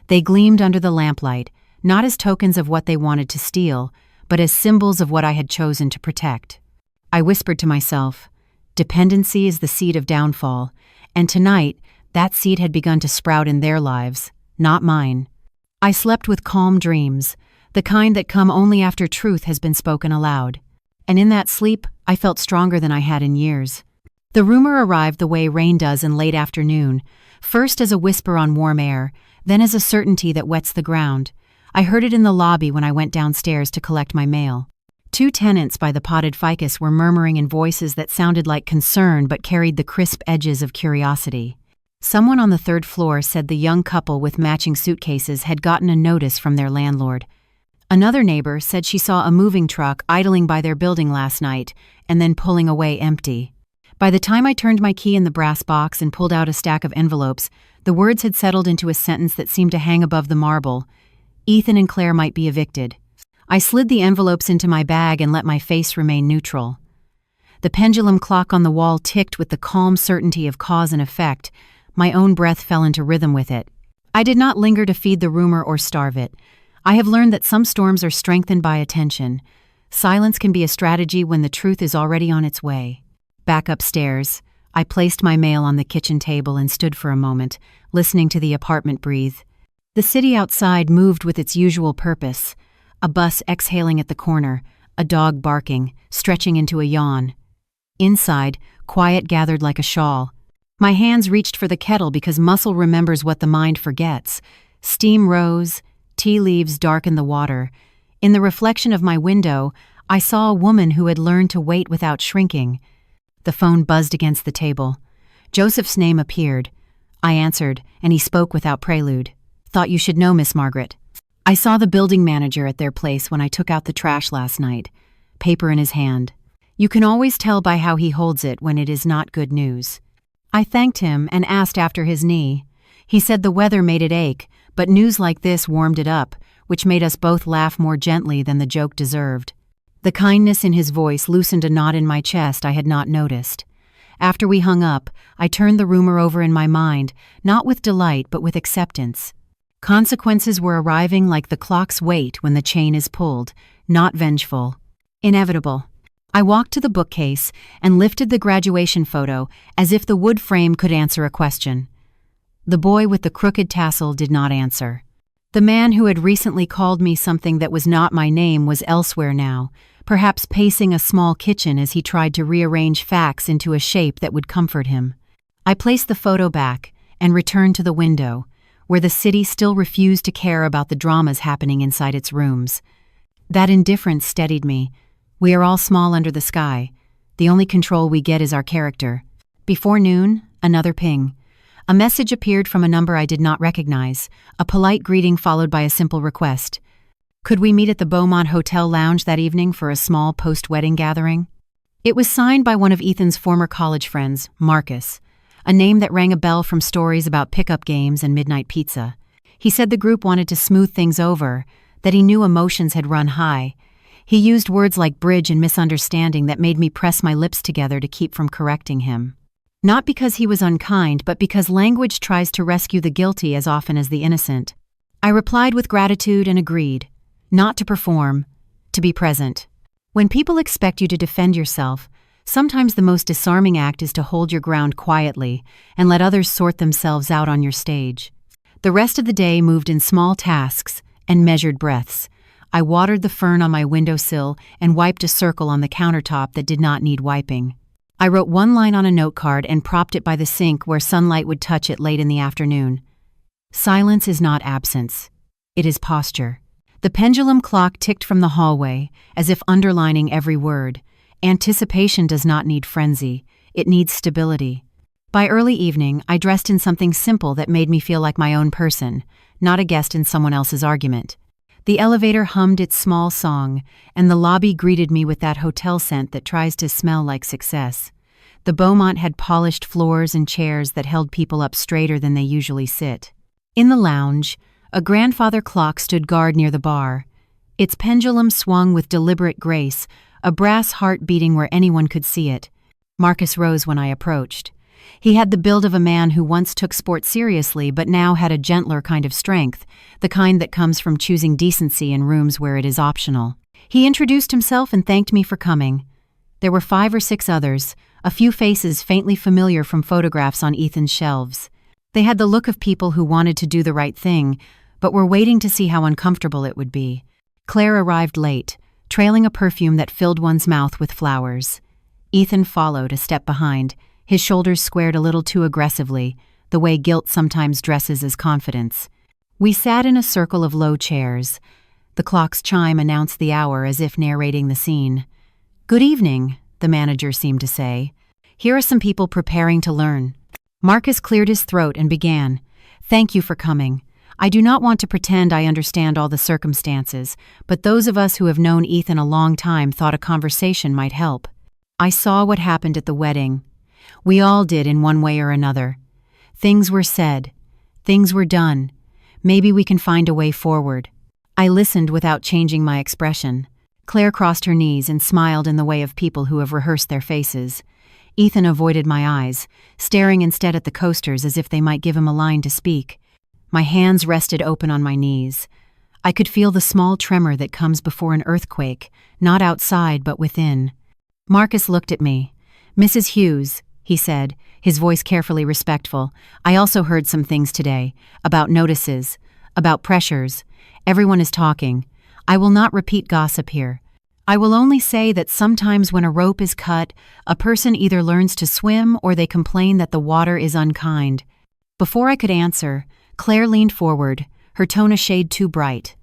They gleamed under the lamplight, not as tokens of what they wanted to steal, but as symbols of what I had chosen to protect. I whispered to myself, dependency is the seed of downfall, and tonight, that seed had begun to sprout in their lives, not mine. I slept with calm dreams, the kind that come only after truth has been spoken aloud. And in that sleep, I felt stronger than I had in years. The rumor arrived the way rain does in late afternoon, first as a whisper on warm air, then as a certainty that wets the ground. I heard it in the lobby when I went downstairs to collect my mail. 2 tenants by the potted ficus were murmuring in voices that sounded like concern but carried the crisp edges of curiosity. Someone on the 3rd floor said the young couple with matching suitcases had gotten a notice from their landlord. Another neighbor said she saw a moving truck idling by their building last night and then pulling away empty. By the time I turned my key in the brass box and pulled out a stack of envelopes, the words had settled into a sentence that seemed to hang above the marble. Ethan and Claire might be evicted. I slid the envelopes into my bag and let my face remain neutral. The pendulum clock on the wall ticked with the calm certainty of cause and effect. My own breath fell into rhythm with it. I did not linger to feed the rumor or starve it. I have learned that some storms are strengthened by attention. Silence can be a strategy when the truth is already on its way. Back upstairs, I placed my mail on the kitchen table and stood for a moment, listening to the apartment breathe. The city outside moved with its usual purpose. A bus exhaling at the corner, a dog barking, stretching into a yawn. Inside, quiet gathered like a shawl. My hands reached for the kettle because muscle remembers what the mind forgets. Steam rose, tea leaves darkened the water. In the reflection of my window, I saw a woman who had learned to wait without shrinking. The phone buzzed against the table. Joseph's name appeared. I answered, and he spoke without prelude. "Thought you should know, Miss Margaret. I saw the building manager at their place when I took out the trash last night, paper in his hand. You can always tell by how he holds it when it is not good news. I thanked him and asked after his knee. He said the weather made it ache, but news like this warmed it up, which made us both laugh more gently than the joke deserved. The kindness in his voice loosened a knot in my chest I had not noticed. After we hung up, I turned the rumor over in my mind, not with delight but with acceptance. Consequences were arriving like the clock's weight when the chain is pulled, not vengeful. Inevitable. I walked to the bookcase and lifted the graduation photo as if the wood frame could answer a question. The boy with the crooked tassel did not answer. The man who had recently called me something that was not my name was elsewhere now, perhaps pacing a small kitchen as he tried to rearrange facts into a shape that would comfort him. I placed the photo back and returned to the window, where the city still refused to care about the dramas happening inside its rooms. That indifference steadied me. We are all small under the sky. The only control we get is our character. Before noon, another ping. A message appeared from a number I did not recognize, a polite greeting followed by a simple request. Could we meet at the Beaumont Hotel lounge that evening for a small post-wedding gathering? It was signed by one of Ethan's former college friends, Marcus, a name that rang a bell from stories about pickup games and midnight pizza. He said the group wanted to smooth things over, that he knew emotions had run high. He used words like bridge and misunderstanding that made me press my lips together to keep from correcting him. Not because he was unkind, but because language tries to rescue the guilty as often as the innocent. I replied with gratitude and agreed. Not to perform, to be present. When people expect you to defend yourself, sometimes the most disarming act is to hold your ground quietly and let others sort themselves out on your stage. The rest of the day moved in small tasks and measured breaths. I watered the fern on my windowsill and wiped a circle on the countertop that did not need wiping. I wrote one line on a note card and propped it by the sink where sunlight would touch it late in the afternoon. Silence is not absence. It is posture. The pendulum clock ticked from the hallway, as if underlining every word. Anticipation does not need frenzy. It needs stability. By early evening, I dressed in something simple that made me feel like my own person, not a guest in someone else's argument. The elevator hummed its small song, and the lobby greeted me with that hotel scent that tries to smell like success. The Beaumont had polished floors and chairs that held people up straighter than they usually sit. In the lounge, a grandfather clock stood guard near the bar. Its pendulum swung with deliberate grace, a brass heart beating where anyone could see it. Marcus rose when I approached. He had the build of a man who once took sport seriously but now had a gentler kind of strength, the kind that comes from choosing decency in rooms where it is optional. He introduced himself and thanked me for coming. There were 5 or 6 others, a few faces faintly familiar from photographs on Ethan's shelves. They had the look of people who wanted to do the right thing, but were waiting to see how uncomfortable it would be. Claire arrived late, trailing a perfume that filled one's mouth with flowers. Ethan followed, a step behind, his shoulders squared a little too aggressively, the way guilt sometimes dresses as confidence. We sat in a circle of low chairs. The clock's chime announced the hour as if narrating the scene. "Good evening," the manager seemed to say. "Here are some people preparing to learn." Marcus cleared his throat and began. "Thank you for coming. I do not want to pretend I understand all the circumstances, but those of us who have known Ethan a long time thought a conversation might help. I saw what happened at the wedding. We all did in one way or another. Things were said. Things were done. Maybe we can find a way forward." I listened without changing my expression. Claire crossed her knees and smiled in the way of people who have rehearsed their faces. Ethan avoided my eyes, staring instead at the coasters as if they might give him a line to speak. My hands rested open on my knees. I could feel the small tremor that comes before an earthquake, not outside but within. Marcus looked at me. "Mrs. Hughes," he said, his voice carefully respectful, "I also heard some things today, about notices, about pressures. Everyone is talking. I will not repeat gossip here. I will only say that sometimes when a rope is cut, a person either learns to swim or they complain that the water is unkind." Before I could answer, Claire leaned forward, her tone a shade too bright.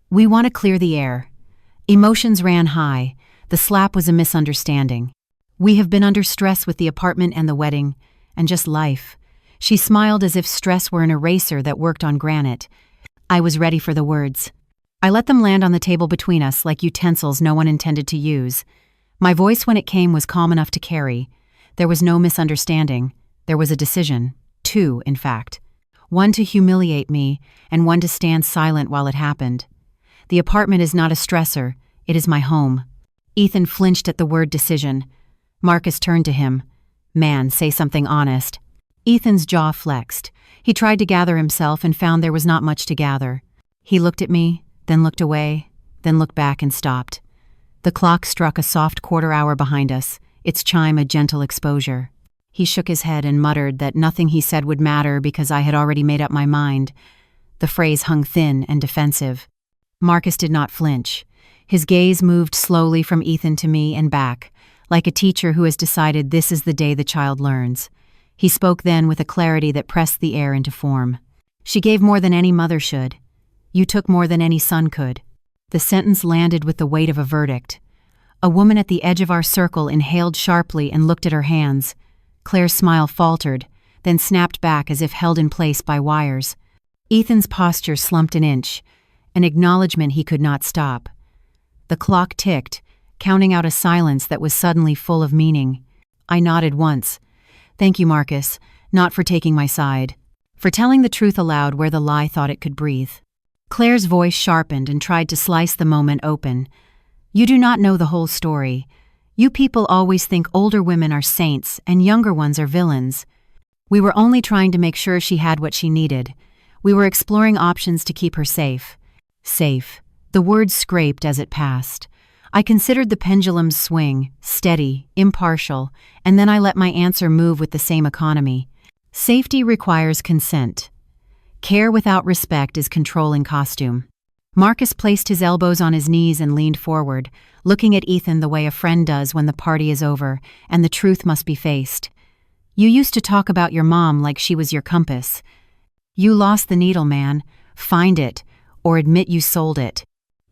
"We want to clear the air." Emotions ran high. The slap was a misunderstanding. "We have been under stress with the apartment and the wedding, and just life." She smiled as if stress were an eraser that worked on granite. I was ready for the words. I let them land on the table between us like utensils no one intended to use. My voice when it came was calm enough to carry. There was no misunderstanding. There was a decision. Two, in fact. One to humiliate me, and one to stand silent while it happened. The apartment is not a stressor, it is my home. Ethan flinched at the word decision. Marcus turned to him. Man, say something honest. Ethan's jaw flexed. He tried to gather himself and found there was not much to gather. He looked at me, then looked away, then looked back and stopped. The clock struck a soft quarter-hour behind us, its chime a gentle exposure. He shook his head and muttered that nothing he said would matter because I had already made up my mind. The phrase hung thin and defensive. Marcus did not flinch. His gaze moved slowly from Ethan to me and back, like a teacher who has decided this is the day the child learns. He spoke then with a clarity that pressed the air into form. She gave more than any mother should. You took more than any son could. The sentence landed with the weight of a verdict. A woman at the edge of our circle inhaled sharply and looked at her hands. Claire's smile faltered, then snapped back as if held in place by wires. Ethan's posture slumped an inch, an acknowledgement he could not stop. The clock ticked, counting out a silence that was suddenly full of meaning. I nodded once. Thank you, Marcus, not for taking my side, for telling the truth aloud where the lie thought it could breathe. Claire's voice sharpened and tried to slice the moment open. You do not know the whole story. You people always think older women are saints and younger ones are villains. We were only trying to make sure she had what she needed. We were exploring options to keep her safe. Safe. The word scraped as it passed. I considered the pendulum's swing, steady, impartial, and then I let my answer move with the same economy. Safety requires consent. Care without respect is controlling costume. Marcus placed his elbows on his knees and leaned forward, looking at Ethan the way a friend does when the party is over and the truth must be faced. You used to talk about your mom like she was your compass. You lost the needle, man. Find it, or admit you sold it.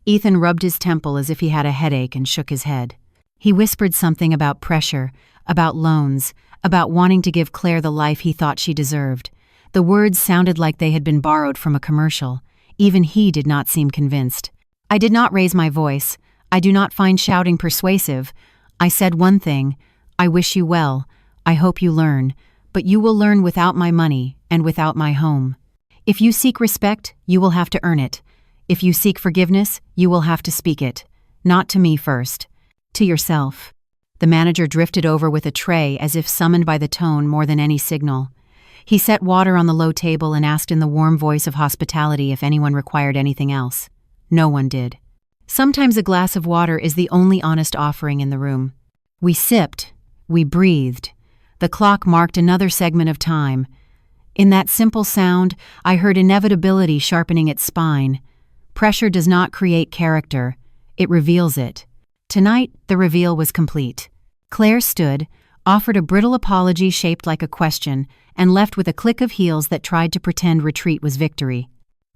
Ethan rubbed his temple as if he had a headache and shook his head. He whispered something about pressure, about loans, about wanting to give Claire the life he thought she deserved. The words sounded like they had been borrowed from a commercial. Even he did not seem convinced. I did not raise my voice. I do not find shouting persuasive. I said one thing. I wish you well. I hope you learn. But you will learn without my money and without my home. If you seek respect, you will have to earn it. If you seek forgiveness, you will have to speak it. Not to me first. To yourself. The manager drifted over with a tray as if summoned by the tone more than any signal. He set water on the low table and asked in the warm voice of hospitality if anyone required anything else. No one did. Sometimes a glass of water is the only honest offering in the room. We sipped. We breathed. The clock marked another segment of time. In that simple sound, I heard inevitability sharpening its spine. Pressure does not create character. It reveals it. Tonight, the reveal was complete. Claire stood, offered a brittle apology shaped like a question, and left with a click of heels that tried to pretend retreat was victory.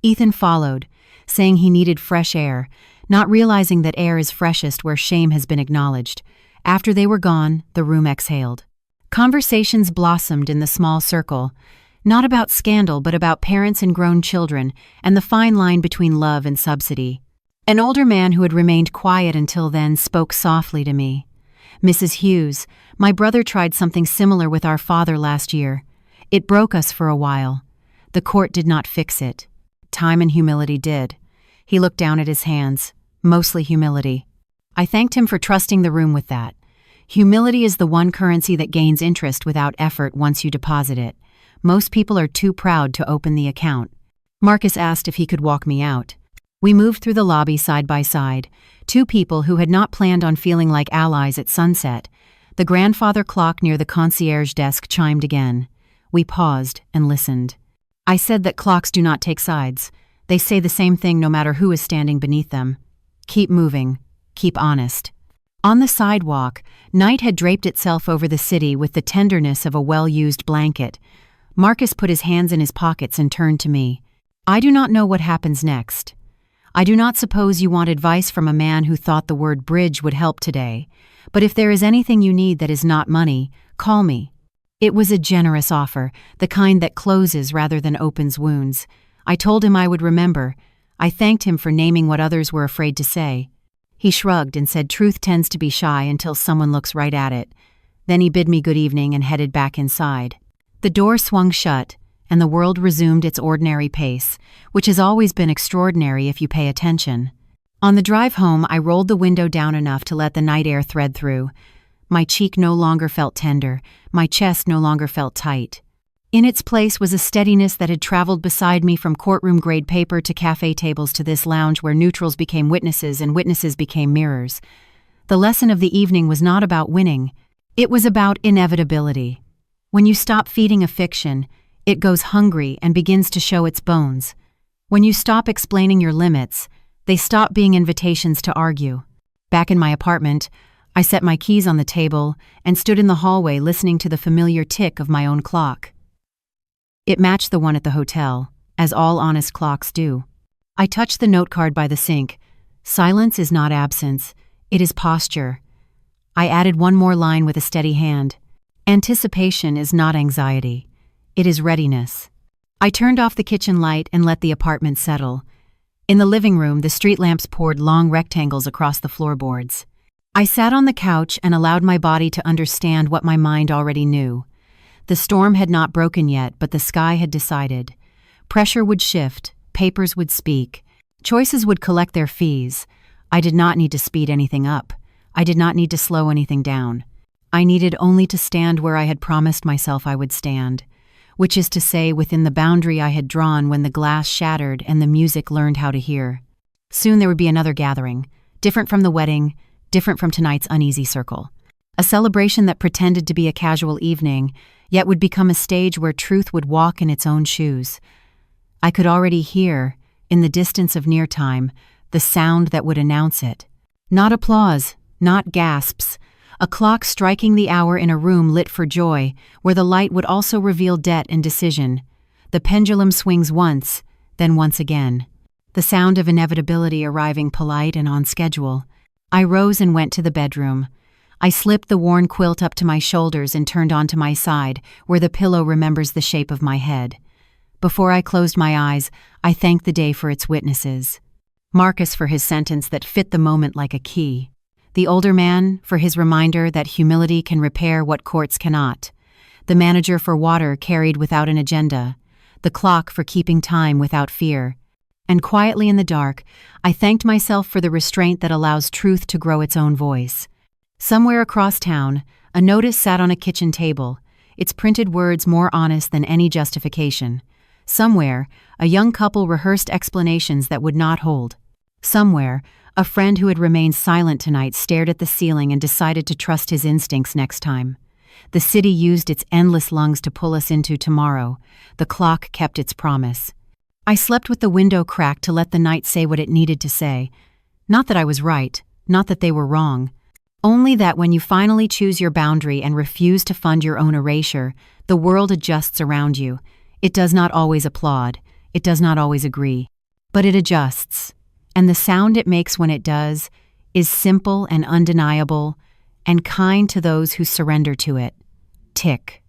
Ethan followed, saying he needed fresh air, not realizing that air is freshest where shame has been acknowledged. After they were gone, the room exhaled. Conversations blossomed in the small circle, not about scandal but about parents and grown children and the fine line between love and subsidy. An older man who had remained quiet until then spoke softly to me. Mrs. Hughes, my brother tried something similar with our father last year. It broke us for a while. The court did not fix it. Time and humility did. He looked down at his hands, mostly humility. I thanked him for trusting the room with that. Humility is the one currency that gains interest without effort once you deposit it. Most people are too proud to open the account. Marcus asked if he could walk me out. We moved through the lobby side by side, two people who had not planned on feeling like allies at sunset. The grandfather clock near the concierge desk chimed again. We paused and listened. I said that clocks do not take sides. They say the same thing no matter who is standing beneath them. Keep moving. Keep honest. On the sidewalk, night had draped itself over the city with the tenderness of a well-used blanket. Marcus put his hands in his pockets and turned to me. I do not know what happens next. I do not suppose you want advice from a man who thought the word bridge would help today. But if there is anything you need that is not money, call me. It was a generous offer, the kind that closes rather than opens wounds. I told him I would remember. I thanked him for naming what others were afraid to say. He shrugged and said truth tends to be shy until someone looks right at it. Then he bid me good evening and headed back inside. The door swung shut, and the world resumed its ordinary pace, which has always been extraordinary if you pay attention. On the drive home, I rolled the window down enough to let the night air thread through. My cheek no longer felt tender, my chest no longer felt tight. In its place was a steadiness that had traveled beside me from courtroom-grade paper to cafe tables to this lounge where neutrals became witnesses and witnesses became mirrors. The lesson of the evening was not about winning. It was about inevitability. When you stop feeding a fiction, it goes hungry and begins to show its bones. When you stop explaining your limits, they stop being invitations to argue. Back in my apartment, I set my keys on the table and stood in the hallway listening to the familiar tick of my own clock. It matched the one at the hotel, as all honest clocks do. I touched the note card by the sink. Silence is not absence, it is posture. I added one more line with a steady hand. Anticipation is not anxiety, it is readiness. I turned off the kitchen light and let the apartment settle. In the living room, the street lamps poured long rectangles across the floorboards. I sat on the couch and allowed my body to understand what my mind already knew. The storm had not broken yet, but the sky had decided. Pressure would shift, papers would speak, choices would collect their fees. I did not need to speed anything up. I did not need to slow anything down. I needed only to stand where I had promised myself I would stand, which is to say within the boundary I had drawn when the glass shattered and the music learned how to hear. Soon there would be another gathering, different from the wedding, different from tonight's uneasy circle. A celebration that pretended to be a casual evening, yet would become a stage where truth would walk in its own shoes. I could already hear, in the distance of near time, the sound that would announce it. Not applause, not gasps, a clock striking the hour in a room lit for joy, where the light would also reveal debt and decision. The pendulum swings once, then once again. The sound of inevitability arriving polite and on schedule. I rose and went to the bedroom. I slipped the worn quilt up to my shoulders and turned onto my side, where the pillow remembers the shape of my head. Before I closed my eyes, I thanked the day for its witnesses. Marcus for his sentence that fit the moment like a key. The older man for his reminder that humility can repair what courts cannot. The manager for water carried without an agenda. The clock for keeping time without fear. And quietly in the dark, I thanked myself for the restraint that allows truth to grow its own voice. Somewhere across town, a notice sat on a kitchen table, its printed words more honest than any justification. Somewhere, a young couple rehearsed explanations that would not hold. Somewhere, a friend who had remained silent tonight stared at the ceiling and decided to trust his instincts next time. The city used its endless lungs to pull us into tomorrow. The clock kept its promise. I slept with the window cracked to let the night say what it needed to say. Not that I was right, not that they were wrong. Only that when you finally choose your boundary and refuse to fund your own erasure, the world adjusts around you. It does not always applaud, it does not always agree, but it adjusts. And the sound it makes when it does is simple and undeniable and kind to those who surrender to it. Tick.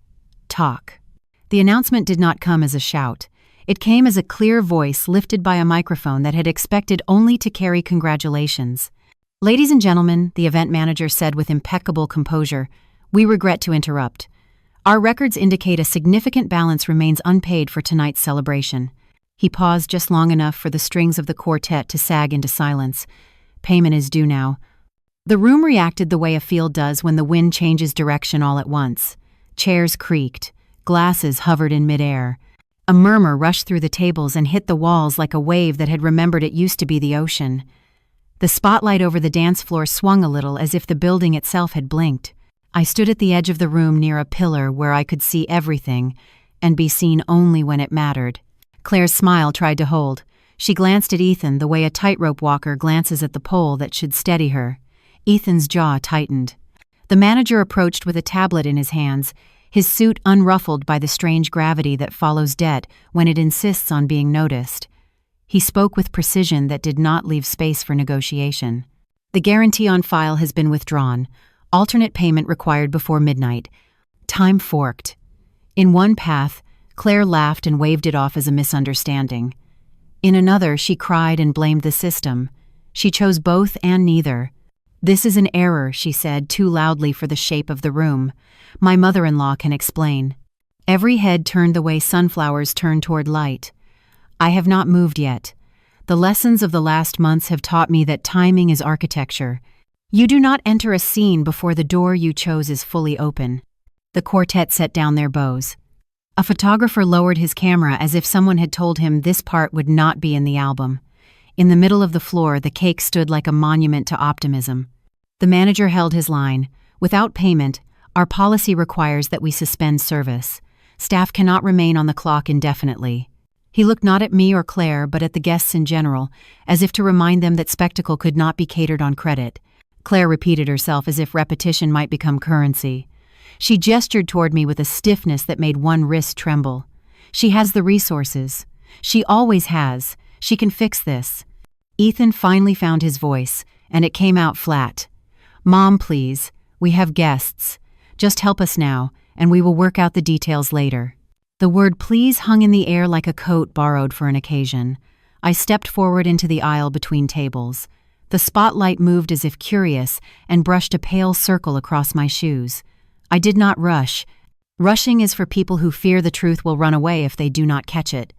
Tock. The announcement did not come as a shout. It came as a clear voice lifted by a microphone that had expected only to carry congratulations. "Ladies and gentlemen," the event manager said with impeccable composure, "we regret to interrupt. Our records indicate a significant balance remains unpaid for tonight's celebration." He paused just long enough for the strings of the quartet to sag into silence. "Payment is due now." The room reacted the way a field does when the wind changes direction all at once. Chairs creaked, glasses hovered in midair. A murmur rushed through the tables and hit the walls like a wave that had remembered it used to be the ocean. The spotlight over the dance floor swung a little as if the building itself had blinked. I stood at the edge of the room near a pillar where I could see everything and be seen only when it mattered. Claire's smile tried to hold. She glanced at Ethan the way a tightrope walker glances at the pole that should steady her. Ethan's jaw tightened. The manager approached with a tablet in his hands, his suit unruffled by the strange gravity that follows debt when it insists on being noticed. He spoke with precision that did not leave space for negotiation. "The guarantee on file has been withdrawn. Alternate payment required before midnight." Time forked. In one path, Claire laughed and waved it off as a misunderstanding. In another, she cried and blamed the system. She chose both and neither. "This is an error," she said, too loudly for the shape of the room. "My mother-in-law can explain." Every head turned the way sunflowers turn toward light. I have not moved yet. The lessons of the last months have taught me that timing is architecture. You do not enter a scene before the door you chose is fully open. The quartet set down their bows. A photographer lowered his camera as if someone had told him this part would not be in the album. In the middle of the floor, the cake stood like a monument to optimism. The manager held his line. "Without payment, our policy requires that we suspend service. Staff cannot remain on the clock indefinitely." He looked not at me or Claire, but at the guests in general, as if to remind them that spectacle could not be catered on credit. Claire repeated herself as if repetition might become currency. She gestured toward me with a stiffness that made one wrist tremble. "She has the resources. She always has. She can fix this." Ethan finally found his voice, and it came out flat. "Mom, please. We have guests. Just help us now, and we will work out the details later." The word "please" hung in the air like a coat borrowed for an occasion. I stepped forward into the aisle between tables. The spotlight moved as if curious and brushed a pale circle across my shoes. I did not rush. Rushing is for people who fear the truth will run away if they do not catch it.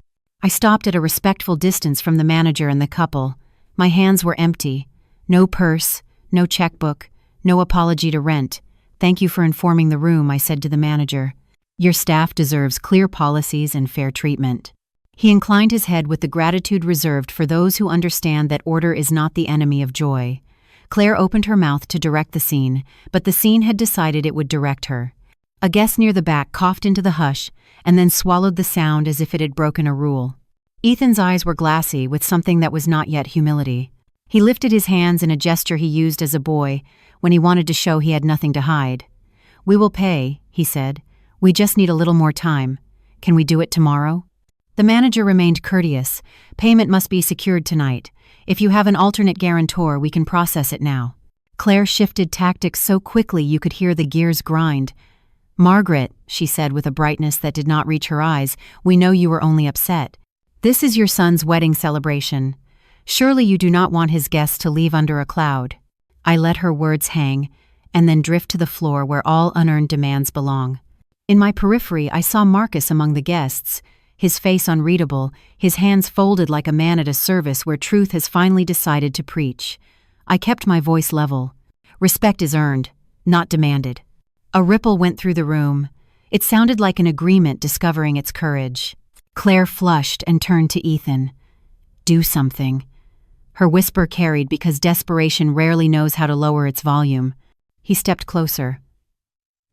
I stopped at a respectful distance from the manager and the couple. My hands were empty. No purse, no checkbook, no apology to rent. "Thank you for informing the room," I said to the manager. "Your staff deserves clear policies and fair treatment." He inclined his head with the gratitude reserved for those who understand that order is not the enemy of joy. Claire opened her mouth to direct the scene, but the scene had decided it would direct her. A guest near the back coughed into the hush and then swallowed the sound as if it had broken a rule. Ethan's eyes were glassy with something that was not yet humility. He lifted his hands in a gesture he used as a boy when he wanted to show he had nothing to hide. "We will pay," he said. "We just need a little more time. Can we do it tomorrow?" The manager remained courteous. "Payment must be secured tonight. If you have an alternate guarantor, we can process it now." Claire shifted tactics so quickly you could hear the gears grind. "Margaret," she said with a brightness that did not reach her eyes, "we know you were only upset. This is your son's wedding celebration. Surely you do not want his guests to leave under a cloud." I let her words hang, and then drift to the floor where all unearned demands belong. In my periphery, I saw Marcus among the guests, his face unreadable, his hands folded like a man at a service where truth has finally decided to preach. I kept my voice level. Respect is earned, not demanded. A ripple went through the room. It sounded like an agreement discovering its courage. Claire flushed and turned to Ethan. "Do something." Her whisper carried because desperation rarely knows how to lower its volume. He stepped closer.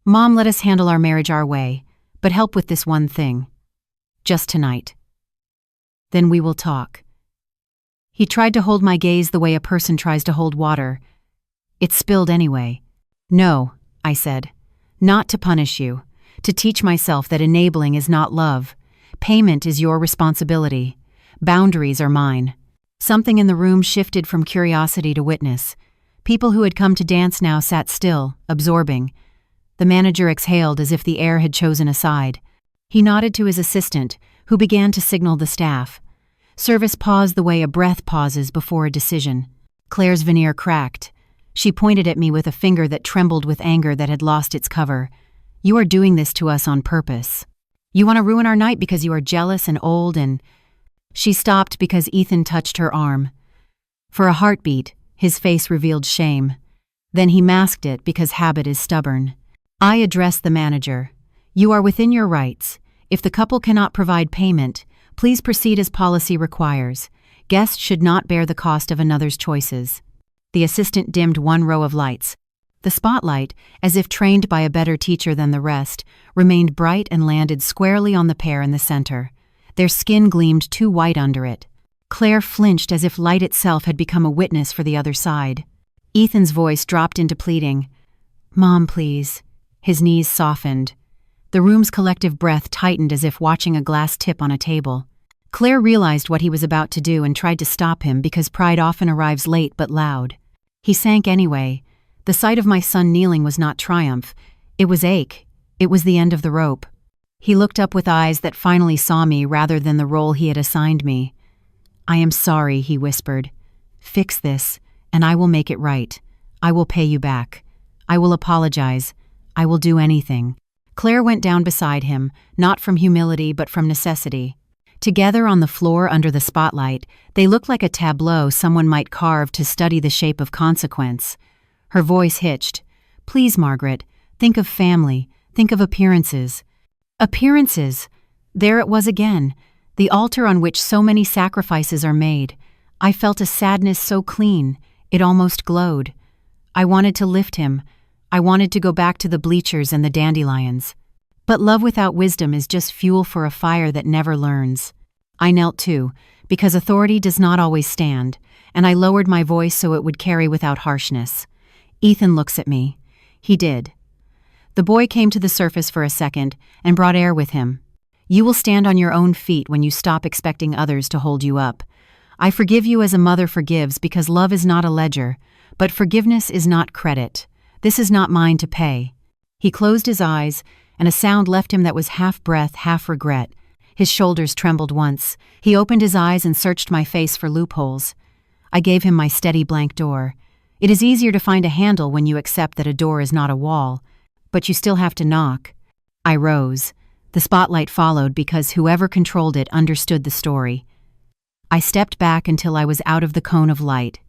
"Mom, let us handle our marriage our way, but help with this one thing. Just tonight. Then we will talk." He tried to hold my gaze the way a person tries to hold water. It spilled anyway. "No," I said. "Not to punish you. To teach myself that enabling is not love. Payment is your responsibility. Boundaries are mine." Something in the room shifted from curiosity to witness. People who had come to dance now sat still, absorbing. The manager exhaled as if the air had chosen a side. He nodded to his assistant, who began to signal the staff. Service paused the way a breath pauses before a decision. Claire's veneer cracked. She pointed at me with a finger that trembled with anger that had lost its cover. "You are doing this to us on purpose. You want to ruin our night because you are jealous and old and—" She stopped because Ethan touched her arm. For a heartbeat, his face revealed shame. Then he masked it because habit is stubborn. I addressed the manager. "You are within your rights. If the couple cannot provide payment, please proceed as policy requires. Guests should not bear the cost of another's choices." The assistant dimmed one row of lights. The spotlight, as if trained by a better teacher than the rest, remained bright and landed squarely on the pair in the center. Their skin gleamed too white under it. Claire flinched as if light itself had become a witness for the other side. Ethan's voice dropped into pleading. "Mom, please." His knees softened. The room's collective breath tightened as if watching a glass tip on a table. Claire realized what he was about to do and tried to stop him because pride often arrives late but loud. He sank anyway. The sight of my son kneeling was not triumph. It was ache. It was the end of the rope. He looked up with eyes that finally saw me rather than the role he had assigned me. "I am sorry," he whispered. Fix this, and I will make it right. I will pay you back. I will apologize. I will do anything." Claire went down beside him, not from humility but from necessity. Together on the floor under the spotlight, they looked like a tableau someone might carve to study the shape of consequence. Her voice hitched. "Please, Margaret, think of family. Think of appearances." Appearances! There it was again, the altar on which so many sacrifices are made. I felt a sadness so clean, it almost glowed. I wanted to lift him. I wanted to go back to the bleachers and the dandelions. But love without wisdom is just fuel for a fire that never learns. I knelt too, because authority does not always stand, and I lowered my voice so it would carry without harshness. Ethan looks at me. He did. The boy came to the surface for a second and brought air with him. "You will stand on your own feet when you stop expecting others to hold you up. I forgive you as a mother forgives because love is not a ledger, but forgiveness is not credit. This is not mine to pay." He closed his eyes, and a sound left him that was half breath, half regret. His shoulders trembled once. He opened his eyes and searched my face for loopholes. I gave him my steady blank door. It is easier to find a handle when you accept that a door is not a wall, but you still have to knock. I rose. The spotlight followed because whoever controlled it understood the story. I stepped back until I was out of the cone of light.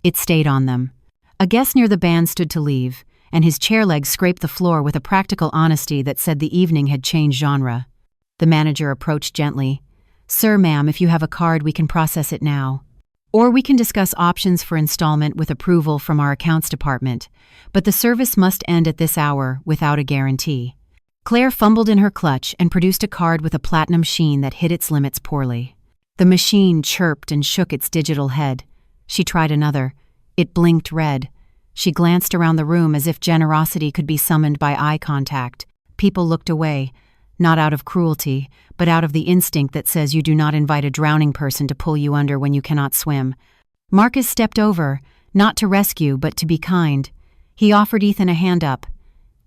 It stayed on them. A guest near the band stood to leave, and his chair legs scraped the floor with a practical honesty that said the evening had changed genre. The manager approached gently. "Sir, ma'am, if you have a card, we can process it now. Or we can discuss options for installment with approval from our accounts department, but the service must end at this hour without a guarantee." Claire fumbled in her clutch and produced a card with a platinum sheen that hit its limits poorly. The machine chirped and shook its digital head. She tried another. It blinked red. She glanced around the room as if generosity could be summoned by eye contact. People looked away, not out of cruelty, but out of the instinct that says you do not invite a drowning person to pull you under when you cannot swim. Marcus stepped over, not to rescue but to be kind. He offered Ethan a hand up.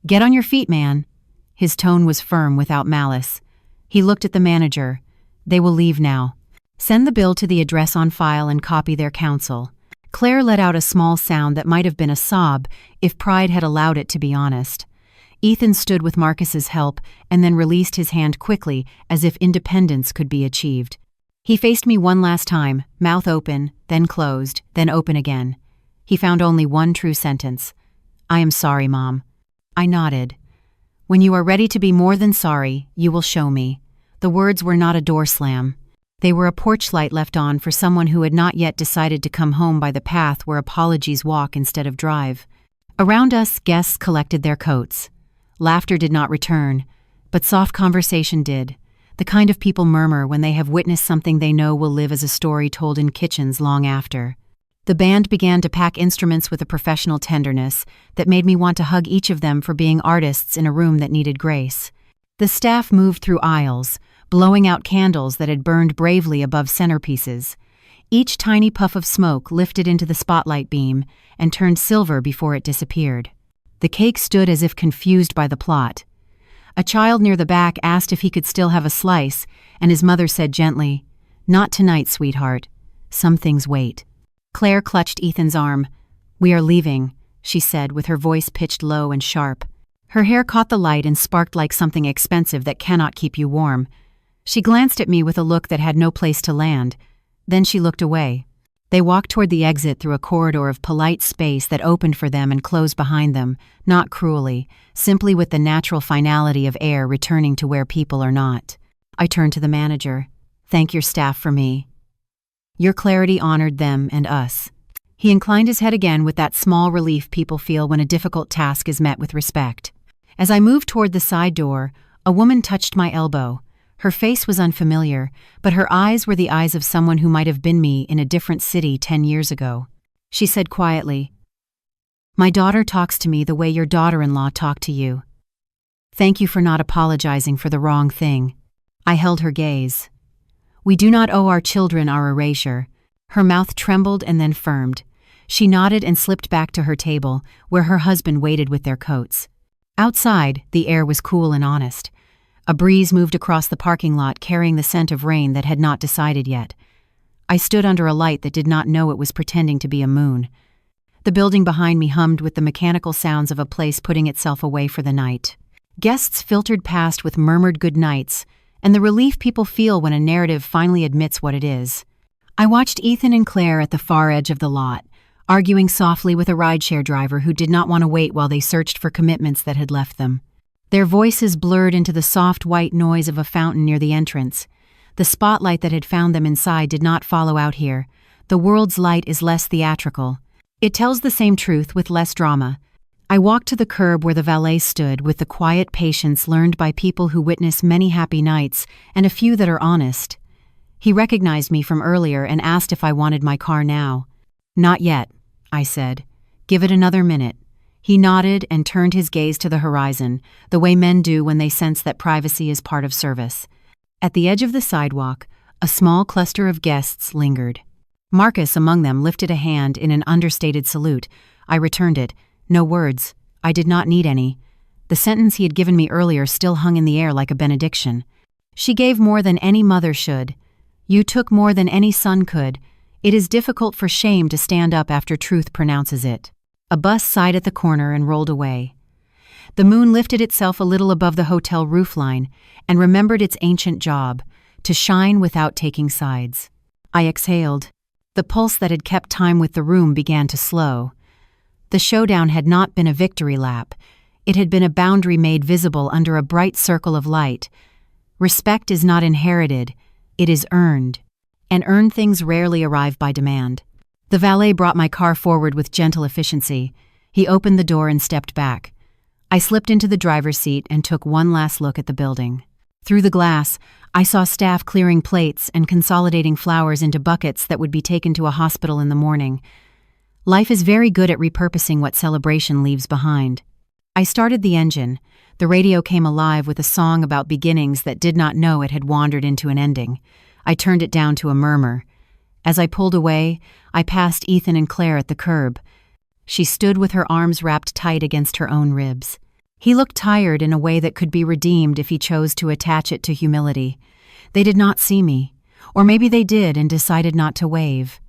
"Get on your feet, man." His tone was firm without malice. He looked at the manager. "They will leave now. Send the bill to the address on file and copy their counsel." Claire let out a small sound that might have been a sob if pride had allowed it to be honest. Ethan stood with Marcus's help and then released his hand quickly as if independence could be achieved. He faced me one last time, mouth open, then closed, then open again. He found only one true sentence. "I am sorry, Mom." I nodded. "When you are ready to be more than sorry, you will show me." The words were not a door slam. They were a porch light left on for someone who had not yet decided to come home by the path where apologies walk instead of drive. Around us, guests collected their coats. Laughter did not return, but soft conversation did, the kind of people murmur when they have witnessed something they know will live as a story told in kitchens long after. The band began to pack instruments with a professional tenderness that made me want to hug each of them for being artists in a room that needed grace. The staff moved through aisles, blowing out candles that had burned bravely above centerpieces. Each tiny puff of smoke lifted into the spotlight beam and turned silver before it disappeared. The cake stood as if confused by the plot. A child near the back asked if he could still have a slice, and his mother said gently, "Not tonight, sweetheart. Some things wait." Claire clutched Ethan's arm. "We are leaving," she said with her voice pitched low and sharp. Her hair caught the light and sparked like something expensive that cannot keep you warm. She glanced at me with a look that had no place to land. Then she looked away. They walked toward the exit through a corridor of polite space that opened for them and closed behind them, not cruelly, simply with the natural finality of air returning to where people are not. I turned to the manager. "Thank your staff for me. Your clarity honored them and us." He inclined his head again with that small relief people feel when a difficult task is met with respect. As I moved toward the side door, a woman touched my elbow. Her face was unfamiliar, but her eyes were the eyes of someone who might have been me in a different city 10 years ago. She said quietly, "My daughter talks to me the way your daughter-in-law talked to you. Thank you for not apologizing for the wrong thing." I held her gaze. "We do not owe our children our erasure." Her mouth trembled and then firmed. She nodded and slipped back to her table, where her husband waited with their coats. Outside, the air was cool and honest. A breeze moved across the parking lot carrying the scent of rain that had not decided yet. I stood under a light that did not know it was pretending to be a moon. The building behind me hummed with the mechanical sounds of a place putting itself away for the night. Guests filtered past with murmured good nights, and the relief people feel when a narrative finally admits what it is. I watched Ethan and Claire at the far edge of the lot, arguing softly with a rideshare driver who did not want to wait while they searched for commitments that had left them. Their voices blurred into the soft white noise of a fountain near the entrance. The spotlight that had found them inside did not follow out here. The world's light is less theatrical. It tells the same truth with less drama. I walked to the curb where the valet stood with the quiet patience learned by people who witness many happy nights and a few that are honest. He recognized me from earlier and asked if I wanted my car now. "Not yet," I said. "Give it another minute." He nodded and turned his gaze to the horizon, the way men do when they sense that privacy is part of service. At the edge of the sidewalk, a small cluster of guests lingered. Marcus among them lifted a hand in an understated salute. I returned it. No words. I did not need any. The sentence he had given me earlier still hung in the air like a benediction. "She gave more than any mother should. You took more than any son could. It is difficult for shame to stand up after truth pronounces it." A bus sighed at the corner and rolled away. The moon lifted itself a little above the hotel roofline and remembered its ancient job, to shine without taking sides. I exhaled. The pulse that had kept time with the room began to slow. The showdown had not been a victory lap. It had been a boundary made visible under a bright circle of light. Respect is not inherited, it is earned. And earned things rarely arrive by demand. The valet brought my car forward with gentle efficiency. He opened the door and stepped back. I slipped into the driver's seat and took one last look at the building. Through the glass, I saw staff clearing plates and consolidating flowers into buckets that would be taken to a hospital in the morning. Life is very good at repurposing what celebration leaves behind. I started the engine. The radio came alive with a song about beginnings that did not know it had wandered into an ending. I turned it down to a murmur. As I pulled away, I passed Ethan and Claire at the curb. She stood with her arms wrapped tight against her own ribs. He looked tired in a way that could be redeemed if he chose to attach it to humility. They did not see me. Or maybe they did and decided not to wave.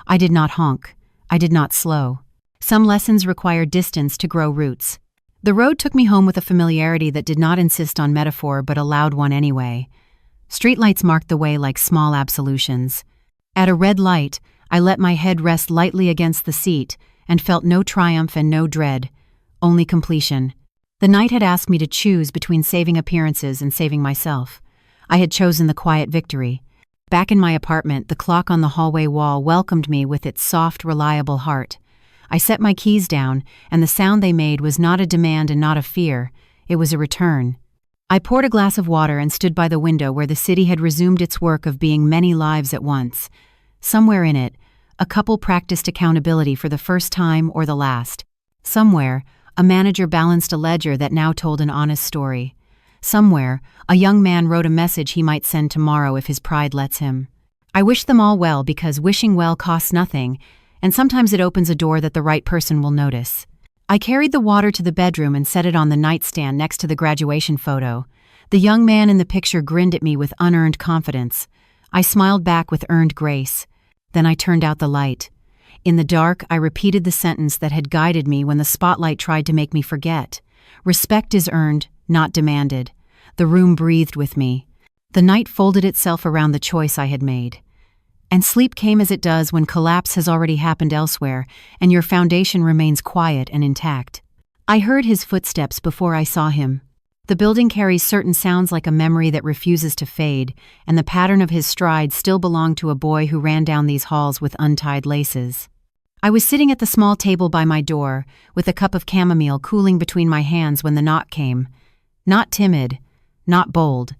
I did not honk. I did not slow. Some lessons require distance to grow roots. The road took me home with a familiarity that did not insist on metaphor but allowed one anyway. Streetlights marked the way like small absolutions. At a red light, I let my head rest lightly against the seat and felt no triumph and no dread, only completion. The night had asked me to choose between saving appearances and saving myself. I had chosen the quiet victory. Back in my apartment, the clock on the hallway wall welcomed me with its soft, reliable heart. I set my keys down, and the sound they made was not a demand and not a fear. It was a return. I poured a glass of water and stood by the window where the city had resumed its work of being many lives at once. Somewhere in it, a couple practiced accountability for the first time or the last. Somewhere, a manager balanced a ledger that now told an honest story. Somewhere, a young man wrote a message he might send tomorrow if his pride lets him. I wish them all well because wishing well costs nothing, and sometimes it opens a door that the right person will notice. I carried the water to the bedroom and set it on the nightstand next to the graduation photo. The young man in the picture grinned at me with unearned confidence. I smiled back with earned grace. Then I turned out the light. In the dark, I repeated the sentence that had guided me when the spotlight tried to make me forget. Respect is earned, not demanded. The room breathed with me. The night folded itself around the choice I had made. And sleep came as it does when collapse has already happened elsewhere, and your foundation remains quiet and intact. I heard his footsteps before I saw him. The building carries certain sounds like a memory that refuses to fade, and the pattern of his stride still belonged to a boy who ran down these halls with untied laces. I was sitting at the small table by my door, with a cup of chamomile cooling between my hands when the knock came. Not timid, not bold.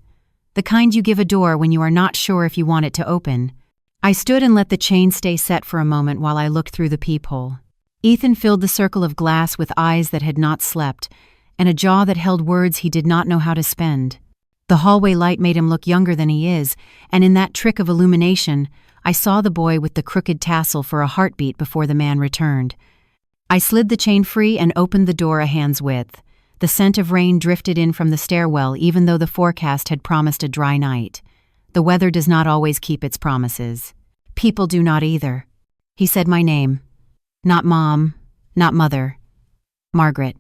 The kind you give a door when you are not sure if you want it to open. I stood and let the chain stay set for a moment while I looked through the peephole. Ethan filled the circle of glass with eyes that had not slept, and a jaw that held words he did not know how to spend. The hallway light made him look younger than he is, and in that trick of illumination, I saw the boy with the crooked tassel for a heartbeat before the man returned. I slid the chain free and opened the door a hand's width. The scent of rain drifted in from the stairwell even though the forecast had promised a dry night. The weather does not always keep its promises. People do not either. He said my name. Not Mom, not Mother. Margaret.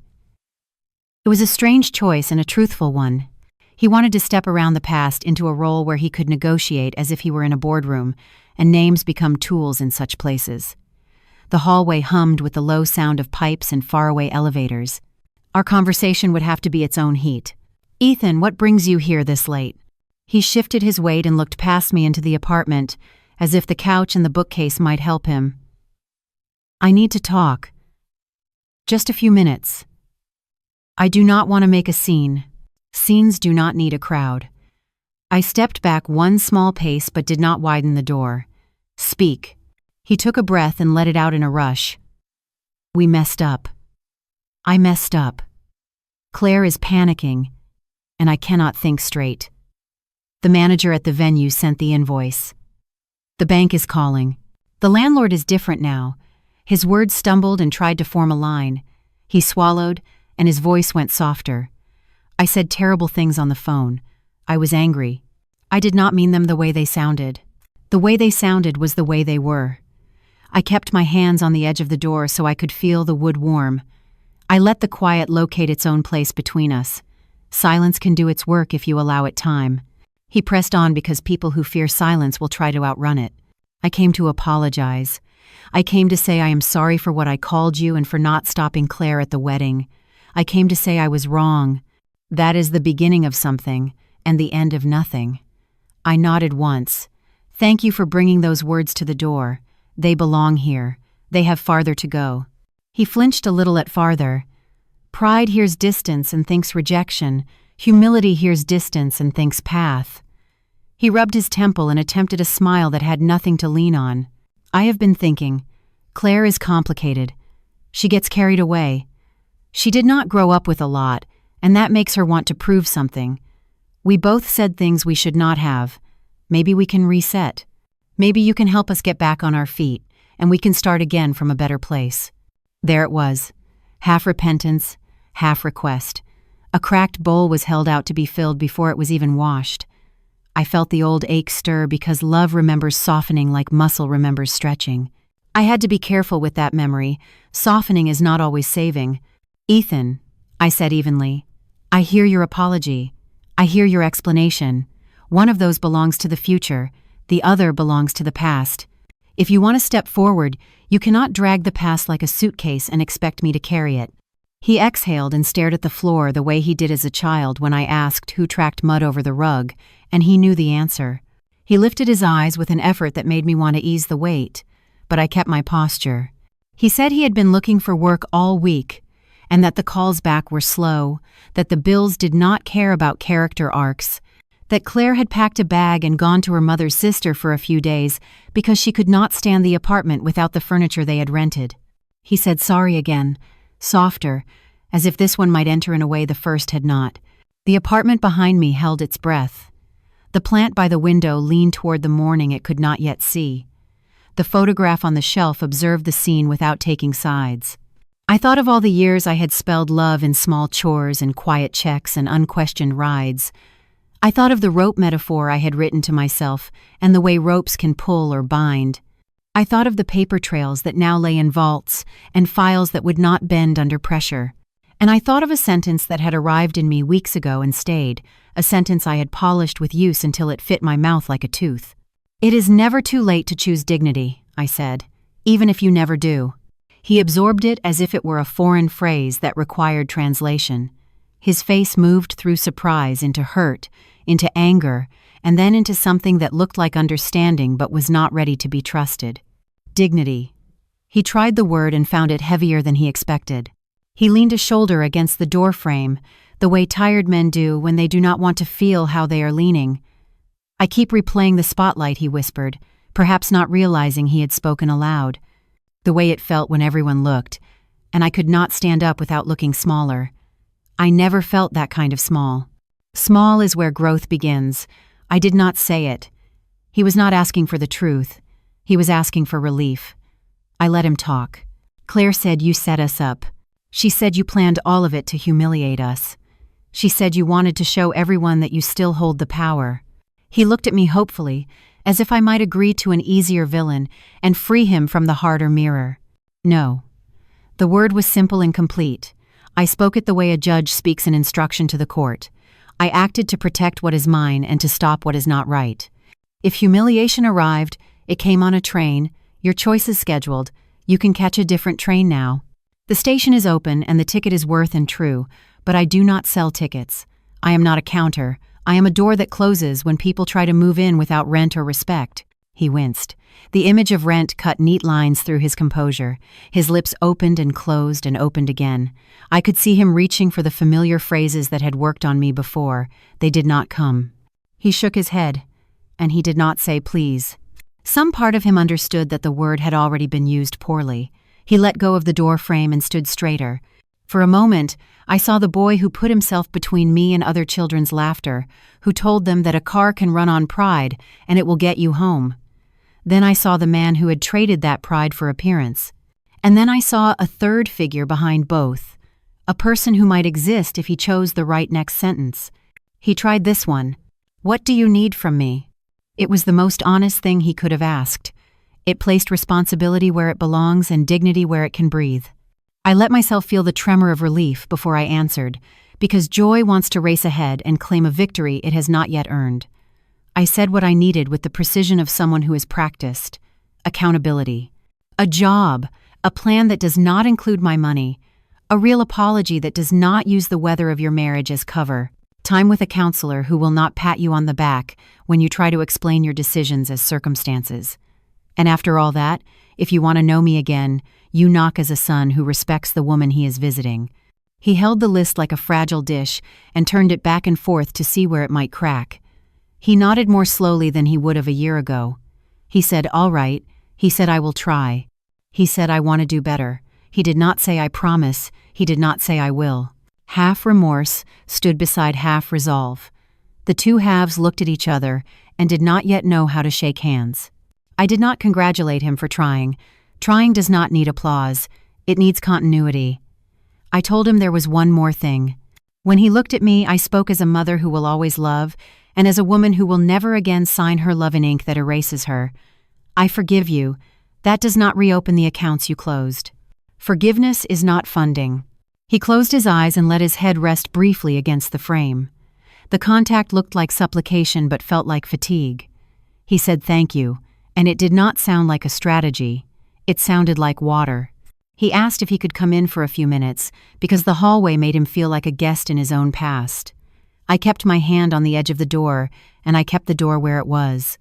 It was a strange choice and a truthful one. He wanted to step around the past into a role where he could negotiate as if he were in a boardroom, and names become tools in such places. The hallway hummed with the low sound of pipes and faraway elevators. Our conversation would have to be its own heat. "Ethan, what brings you here this late?" He shifted his weight and looked past me into the apartment, as if the couch and the bookcase might help him. "I need to talk. Just a few minutes. I do not want to make a scene. Scenes do not need a crowd." I stepped back one small pace but did not widen the door. "Speak." He took a breath and let it out in a rush. "We messed up. I messed up. Claire is panicking, and I cannot think straight. The manager at the venue sent the invoice. The bank is calling. The landlord is different now." His words stumbled and tried to form a line. He swallowed, and his voice went softer. "I said terrible things on the phone. I was angry. I did not mean them the way they sounded. The way they sounded was the way they were." I kept my hands on the edge of the door so I could feel the wood warm. I let the quiet locate its own place between us. Silence can do its work if you allow it time. He pressed on because people who fear silence will try to outrun it. "I came to apologize. I came to say I am sorry for what I called you and for not stopping Claire at the wedding. I came to say I was wrong. That is the beginning of something, and the end of nothing." I nodded once. "Thank you for bringing those words to the door. They belong here. They have farther to go." He flinched a little at farther. "Pride hears distance and thinks rejection. Humility hears distance and thinks path." He rubbed his temple and attempted a smile that had nothing to lean on. "I have been thinking. Claire is complicated. She gets carried away. She did not grow up with a lot, and that makes her want to prove something. We both said things we should not have. Maybe we can reset. Maybe you can help us get back on our feet, and we can start again from a better place." There it was. Half repentance, half request. A cracked bowl was held out to be filled before it was even washed. I felt the old ache stir because love remembers softening like muscle remembers stretching. I had to be careful with that memory. Softening is not always saving. "Ethan," I said evenly, "I hear your apology. I hear your explanation. One of those belongs to the future. The other belongs to the past. If you want to step forward, you cannot drag the past like a suitcase and expect me to carry it." He exhaled and stared at the floor the way he did as a child when I asked who tracked mud over the rug, and he knew the answer. He lifted his eyes with an effort that made me want to ease the weight, but I kept my posture. He said he had been looking for work all week, and that the calls back were slow, that the bills did not care about character arcs, that Claire had packed a bag and gone to her mother's sister for a few days because she could not stand the apartment without the furniture they had rented. He said sorry again, softer, as if this one might enter in a way the first had not. The apartment behind me held its breath. The plant by the window leaned toward the morning it could not yet see. The photograph on the shelf observed the scene without taking sides. I thought of all the years I had spelled love in small chores and quiet checks and unquestioned rides. I thought of the rope metaphor I had written to myself and the way ropes can pull or bind. I thought of the paper trails that now lay in vaults and files that would not bend under pressure. And I thought of a sentence that had arrived in me weeks ago and stayed, a sentence I had polished with use until it fit my mouth like a tooth. "It is never too late to choose dignity," I said, "even if you never do." He absorbed it as if it were a foreign phrase that required translation. His face moved through surprise into hurt, into anger, and then into something that looked like understanding but was not ready to be trusted. Dignity. He tried the word and found it heavier than he expected. He leaned a shoulder against the door frame, the way tired men do when they do not want to feel how they are leaning. "I keep replaying the spotlight," he whispered, perhaps not realizing he had spoken aloud. The way it felt when everyone looked, and I could not stand up without looking smaller. I never felt that kind of small. Small is where growth begins. I did not say it. He was not asking for the truth. He was asking for relief. I let him talk. "Claire said you set us up. She said you planned all of it to humiliate us. She said you wanted to show everyone that you still hold the power." He looked at me hopefully, as if I might agree to an easier villain and free him from the harder mirror. No. The word was simple and complete. I spoke it the way a judge speaks an instruction to the court. I acted to protect what is mine and to stop what is not right. If humiliation arrived, it came on a train, your choice is scheduled, you can catch a different train now. The station is open and the ticket is worth and true, but I do not sell tickets. I am not a counter. I am a door that closes when people try to move in without rent or respect. He winced. The image of rent cut neat lines through his composure. His lips opened and opened again. I could see him reaching for the familiar phrases that had worked on me before. They did not come. He shook his head, and he did not say please. Some part of him understood that the word had already been used poorly. He let go of the door frame and stood straighter. For a moment, I saw the boy who put himself between me and other children's laughter, who told them that a car can run on pride and it will get you home. Then I saw the man who had traded that pride for appearance. And then I saw a third figure behind both, a person who might exist if he chose the right next sentence. He tried this one. What do you need from me? It was the most honest thing he could have asked. It placed responsibility where it belongs and dignity where it can breathe. I let myself feel the tremor of relief before I answered, because joy wants to race ahead and claim a victory it has not yet earned. I said what I needed with the precision of someone who has practiced. Accountability. A job. A plan that does not include my money. A real apology that does not use the weather of your marriage as cover. Time with a counselor who will not pat you on the back when you try to explain your decisions as circumstances. And after all that, if you want to know me again, you knock as a son who respects the woman he is visiting. He held the list like a fragile dish and turned it back and forth to see where it might crack. He nodded more slowly than he would have a year ago. He said, all right. He said, I will try. He said, I want to do better. He did not say, I promise. He did not say, I will. Half remorse stood beside half resolve. The two halves looked at each other and did not yet know how to shake hands. I did not congratulate him for trying. Trying does not need applause. It needs continuity. I told him there was one more thing. When he looked at me, I spoke as a mother who will always love, and as a woman who will never again sign her love in ink that erases her. I forgive you. That does not reopen the accounts you closed. Forgiveness is not funding. He closed his eyes and let his head rest briefly against the frame. The contact looked like supplication but felt like fatigue. He said thank you, and it did not sound like a strategy. It sounded like water. He asked if he could come in for a few minutes, because the hallway made him feel like a guest in his own past. I kept my hand on the edge of the door, and I kept the door where it was.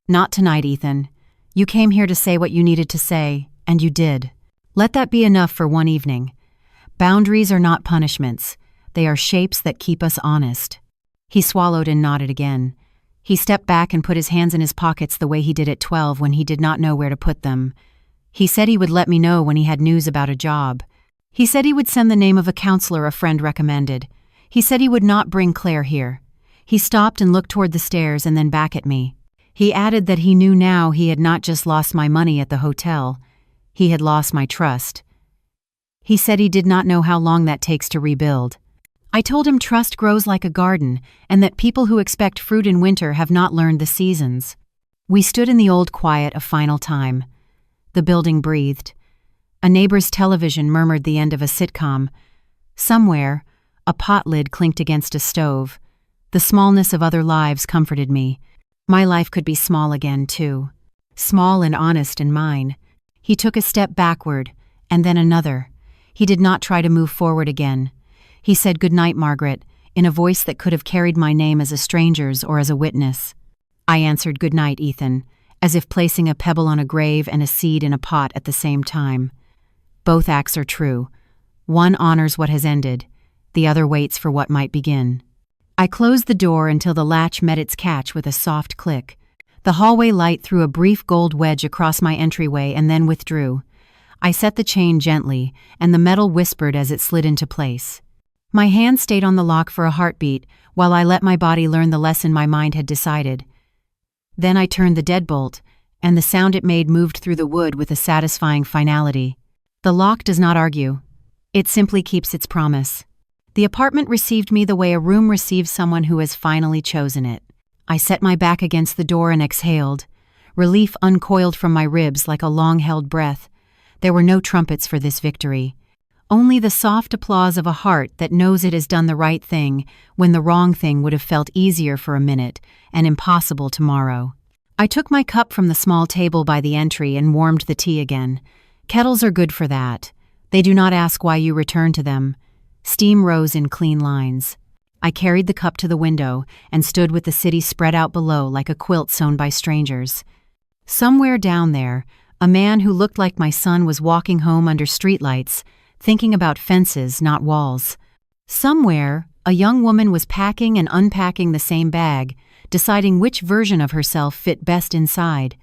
Not tonight, Ethan. You came here to say what you needed to say, and you did. Let that be enough for one evening. Boundaries are not punishments. They are shapes that keep us honest. He swallowed and nodded again. He stepped back and put his hands in his pockets the way he did at 12 when he did not know where to put them. He said he would let me know when he had news about a job. He said he would send the name of a counselor a friend recommended. He said he would not bring Claire here. He stopped and looked toward the stairs and then back at me. He added that he knew now he had not just lost my money at the hotel. He had lost my trust. He said he did not know how long that takes to rebuild. I told him trust grows like a garden and that people who expect fruit in winter have not learned the seasons. We stood in the old quiet of final time. The building breathed. A neighbor's television murmured the end of a sitcom. Somewhere, a pot lid clinked against a stove. The smallness of other lives comforted me. My life could be small again, too. Small and honest in mine. He took a step backward, and then another. He did not try to move forward again. He said, "Good night, Margaret," in a voice that could have carried my name as a stranger's or as a witness. I answered, "Good night, Ethan," as if placing a pebble on a grave and a seed in a pot at the same time. Both acts are true. One honors what has ended. The other waits for what might begin. I closed the door until the latch met its catch with a soft click. The hallway light threw a brief gold wedge across my entryway and then withdrew. I set the chain gently, and the metal whispered as it slid into place. My hand stayed on the lock for a heartbeat while I let my body learn the lesson my mind had decided. Then I turned the deadbolt, and the sound it made moved through the wood with a satisfying finality. The lock does not argue. It simply keeps its promise. The apartment received me the way a room receives someone who has finally chosen it. I set my back against the door and exhaled. Relief uncoiled from my ribs like a long-held breath. There were no trumpets for this victory. Only the soft applause of a heart that knows it has done the right thing when the wrong thing would have felt easier for a minute and impossible tomorrow. I took my cup from the small table by the entry and warmed the tea again. Kettles are good for that. They do not ask why you return to them. Steam rose in clean lines. I carried the cup to the window and stood with the city spread out below like a quilt sewn by strangers. Somewhere down there, a man who looked like my son was walking home under streetlights, thinking about fences, not walls. Somewhere, a young woman was packing and unpacking the same bag, deciding which version of herself fit best inside.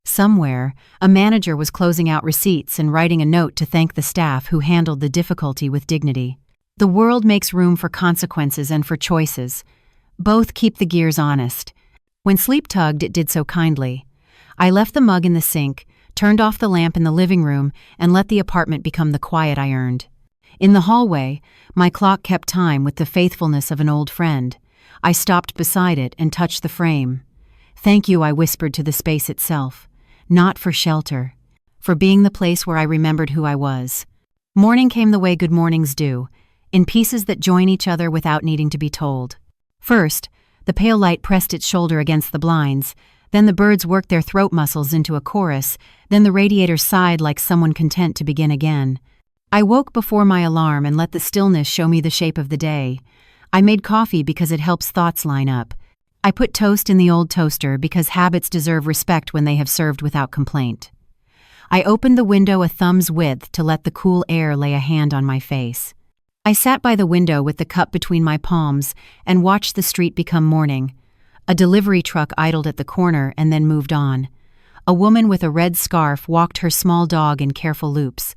Somewhere, a manager was closing out receipts and writing a note to thank the staff who handled the difficulty with dignity. The world makes room for consequences and for choices. Both keep the gears honest. When sleep tugged, it did so kindly. I left the mug in the sink, turned off the lamp in the living room, and let the apartment become the quiet I earned. In the hallway, my clock kept time with the faithfulness of an old friend. I stopped beside it and touched the frame. Thank you, I whispered to the space itself. Not for shelter. For being the place where I remembered who I was. Morning came the way good mornings do, in pieces that join each other without needing to be told. First, the pale light pressed its shoulder against the blinds, then the birds worked their throat muscles into a chorus, then the radiator sighed like someone content to begin again. I woke before my alarm and let the stillness show me the shape of the day. I made coffee because it helps thoughts line up. I put toast in the old toaster because habits deserve respect when they have served without complaint. I opened the window a thumb's width to let the cool air lay a hand on my face. I sat by the window with the cup between my palms and watched the street become morning. A delivery truck idled at the corner and then moved on. A woman with a red scarf walked her small dog in careful loops.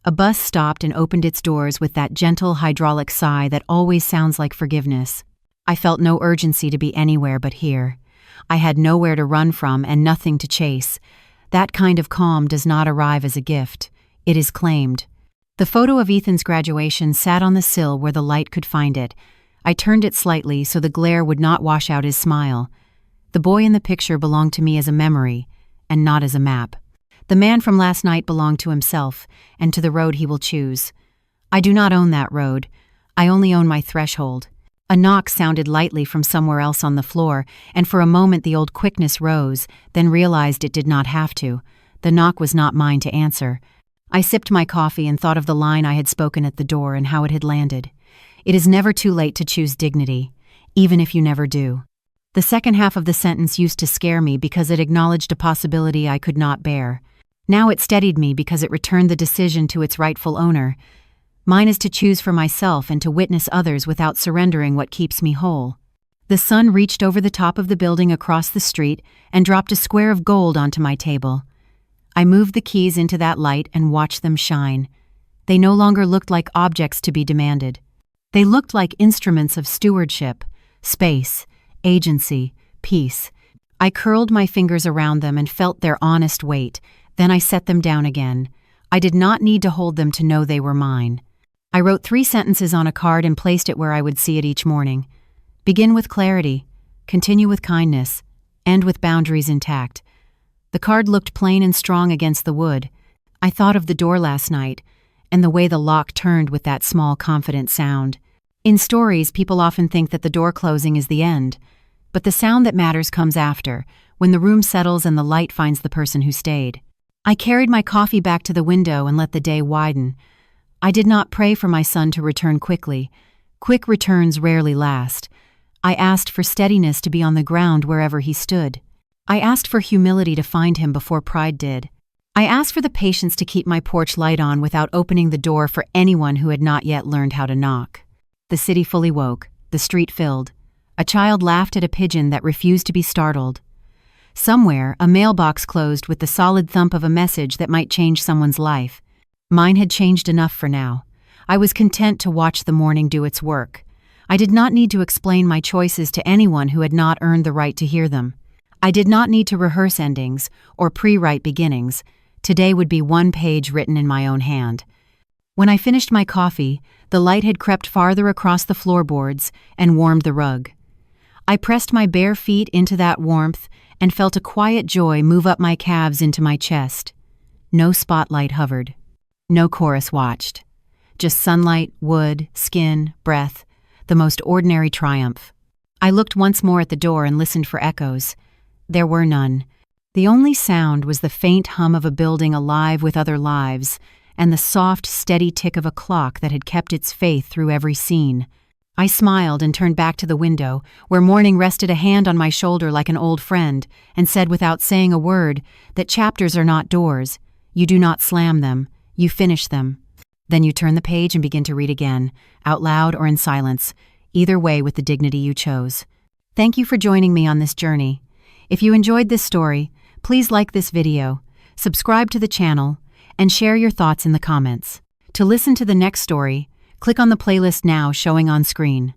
A bus stopped and opened its doors with that gentle hydraulic sigh that always sounds like forgiveness. I felt no urgency to be anywhere but here. I had nowhere to run from and nothing to chase. That kind of calm does not arrive as a gift. It is claimed. The photo of Ethan's graduation sat on the sill where the light could find it. I turned it slightly so the glare would not wash out his smile. The boy in the picture belonged to me as a memory, and not as a map. The man from last night belonged to himself, and to the road he will choose. I do not own that road. I only own my threshold. A knock sounded lightly from somewhere else on the floor, and for a moment the old quickness rose, then realized it did not have to. The knock was not mine to answer. I sipped my coffee and thought of the line I had spoken at the door and how it had landed. It is never too late to choose dignity, even if you never do. The second half of the sentence used to scare me because it acknowledged a possibility I could not bear. Now it steadied me because it returned the decision to its rightful owner. Mine is to choose for myself and to witness others without surrendering what keeps me whole. The sun reached over the top of the building across the street and dropped a square of gold onto my table. I moved the keys into that light and watched them shine. They no longer looked like objects to be demanded. They looked like instruments of stewardship, space, agency, peace. I curled my fingers around them and felt their honest weight. Then I set them down again. I did not need to hold them to know they were mine. I wrote 3 sentences on a card and placed it where I would see it each morning. Begin with clarity, continue with kindness, end with boundaries intact. The card looked plain and strong against the wood. I thought of the door last night, and the way the lock turned with that small, confident sound. In stories, people often think that the door closing is the end, but the sound that matters comes after, when the room settles and the light finds the person who stayed. I carried my coffee back to the window and let the day widen. I did not pray for my son to return quickly. Quick returns rarely last. I asked for steadiness to be on the ground wherever he stood. I asked for humility to find him before pride did. I asked for the patience to keep my porch light on without opening the door for anyone who had not yet learned how to knock. The city fully woke, the street filled. A child laughed at a pigeon that refused to be startled. Somewhere, a mailbox closed with the solid thump of a message that might change someone's life. Mine had changed enough for now. I was content to watch the morning do its work. I did not need to explain my choices to anyone who had not earned the right to hear them. I did not need to rehearse endings or pre-write beginnings. Today would be one page written in my own hand. When I finished my coffee, the light had crept farther across the floorboards and warmed the rug. I pressed my bare feet into that warmth and felt a quiet joy move up my calves into my chest. No spotlight hovered. No chorus watched. Just sunlight, wood, skin, breath, the most ordinary triumph. I looked once more at the door and listened for echoes. There were none. The only sound was the faint hum of a building alive with other lives, and the soft, steady tick of a clock that had kept its faith through every scene. I smiled and turned back to the window, where morning rested a hand on my shoulder like an old friend, and said without saying a word that chapters are not doors. You do not slam them, you finish them. Then you turn the page and begin to read again, out loud or in silence, either way with the dignity you chose. Thank you for joining me on this journey. If you enjoyed this story, please like this video, subscribe to the channel, and share your thoughts in the comments. To listen to the next story, click on the playlist now showing on screen.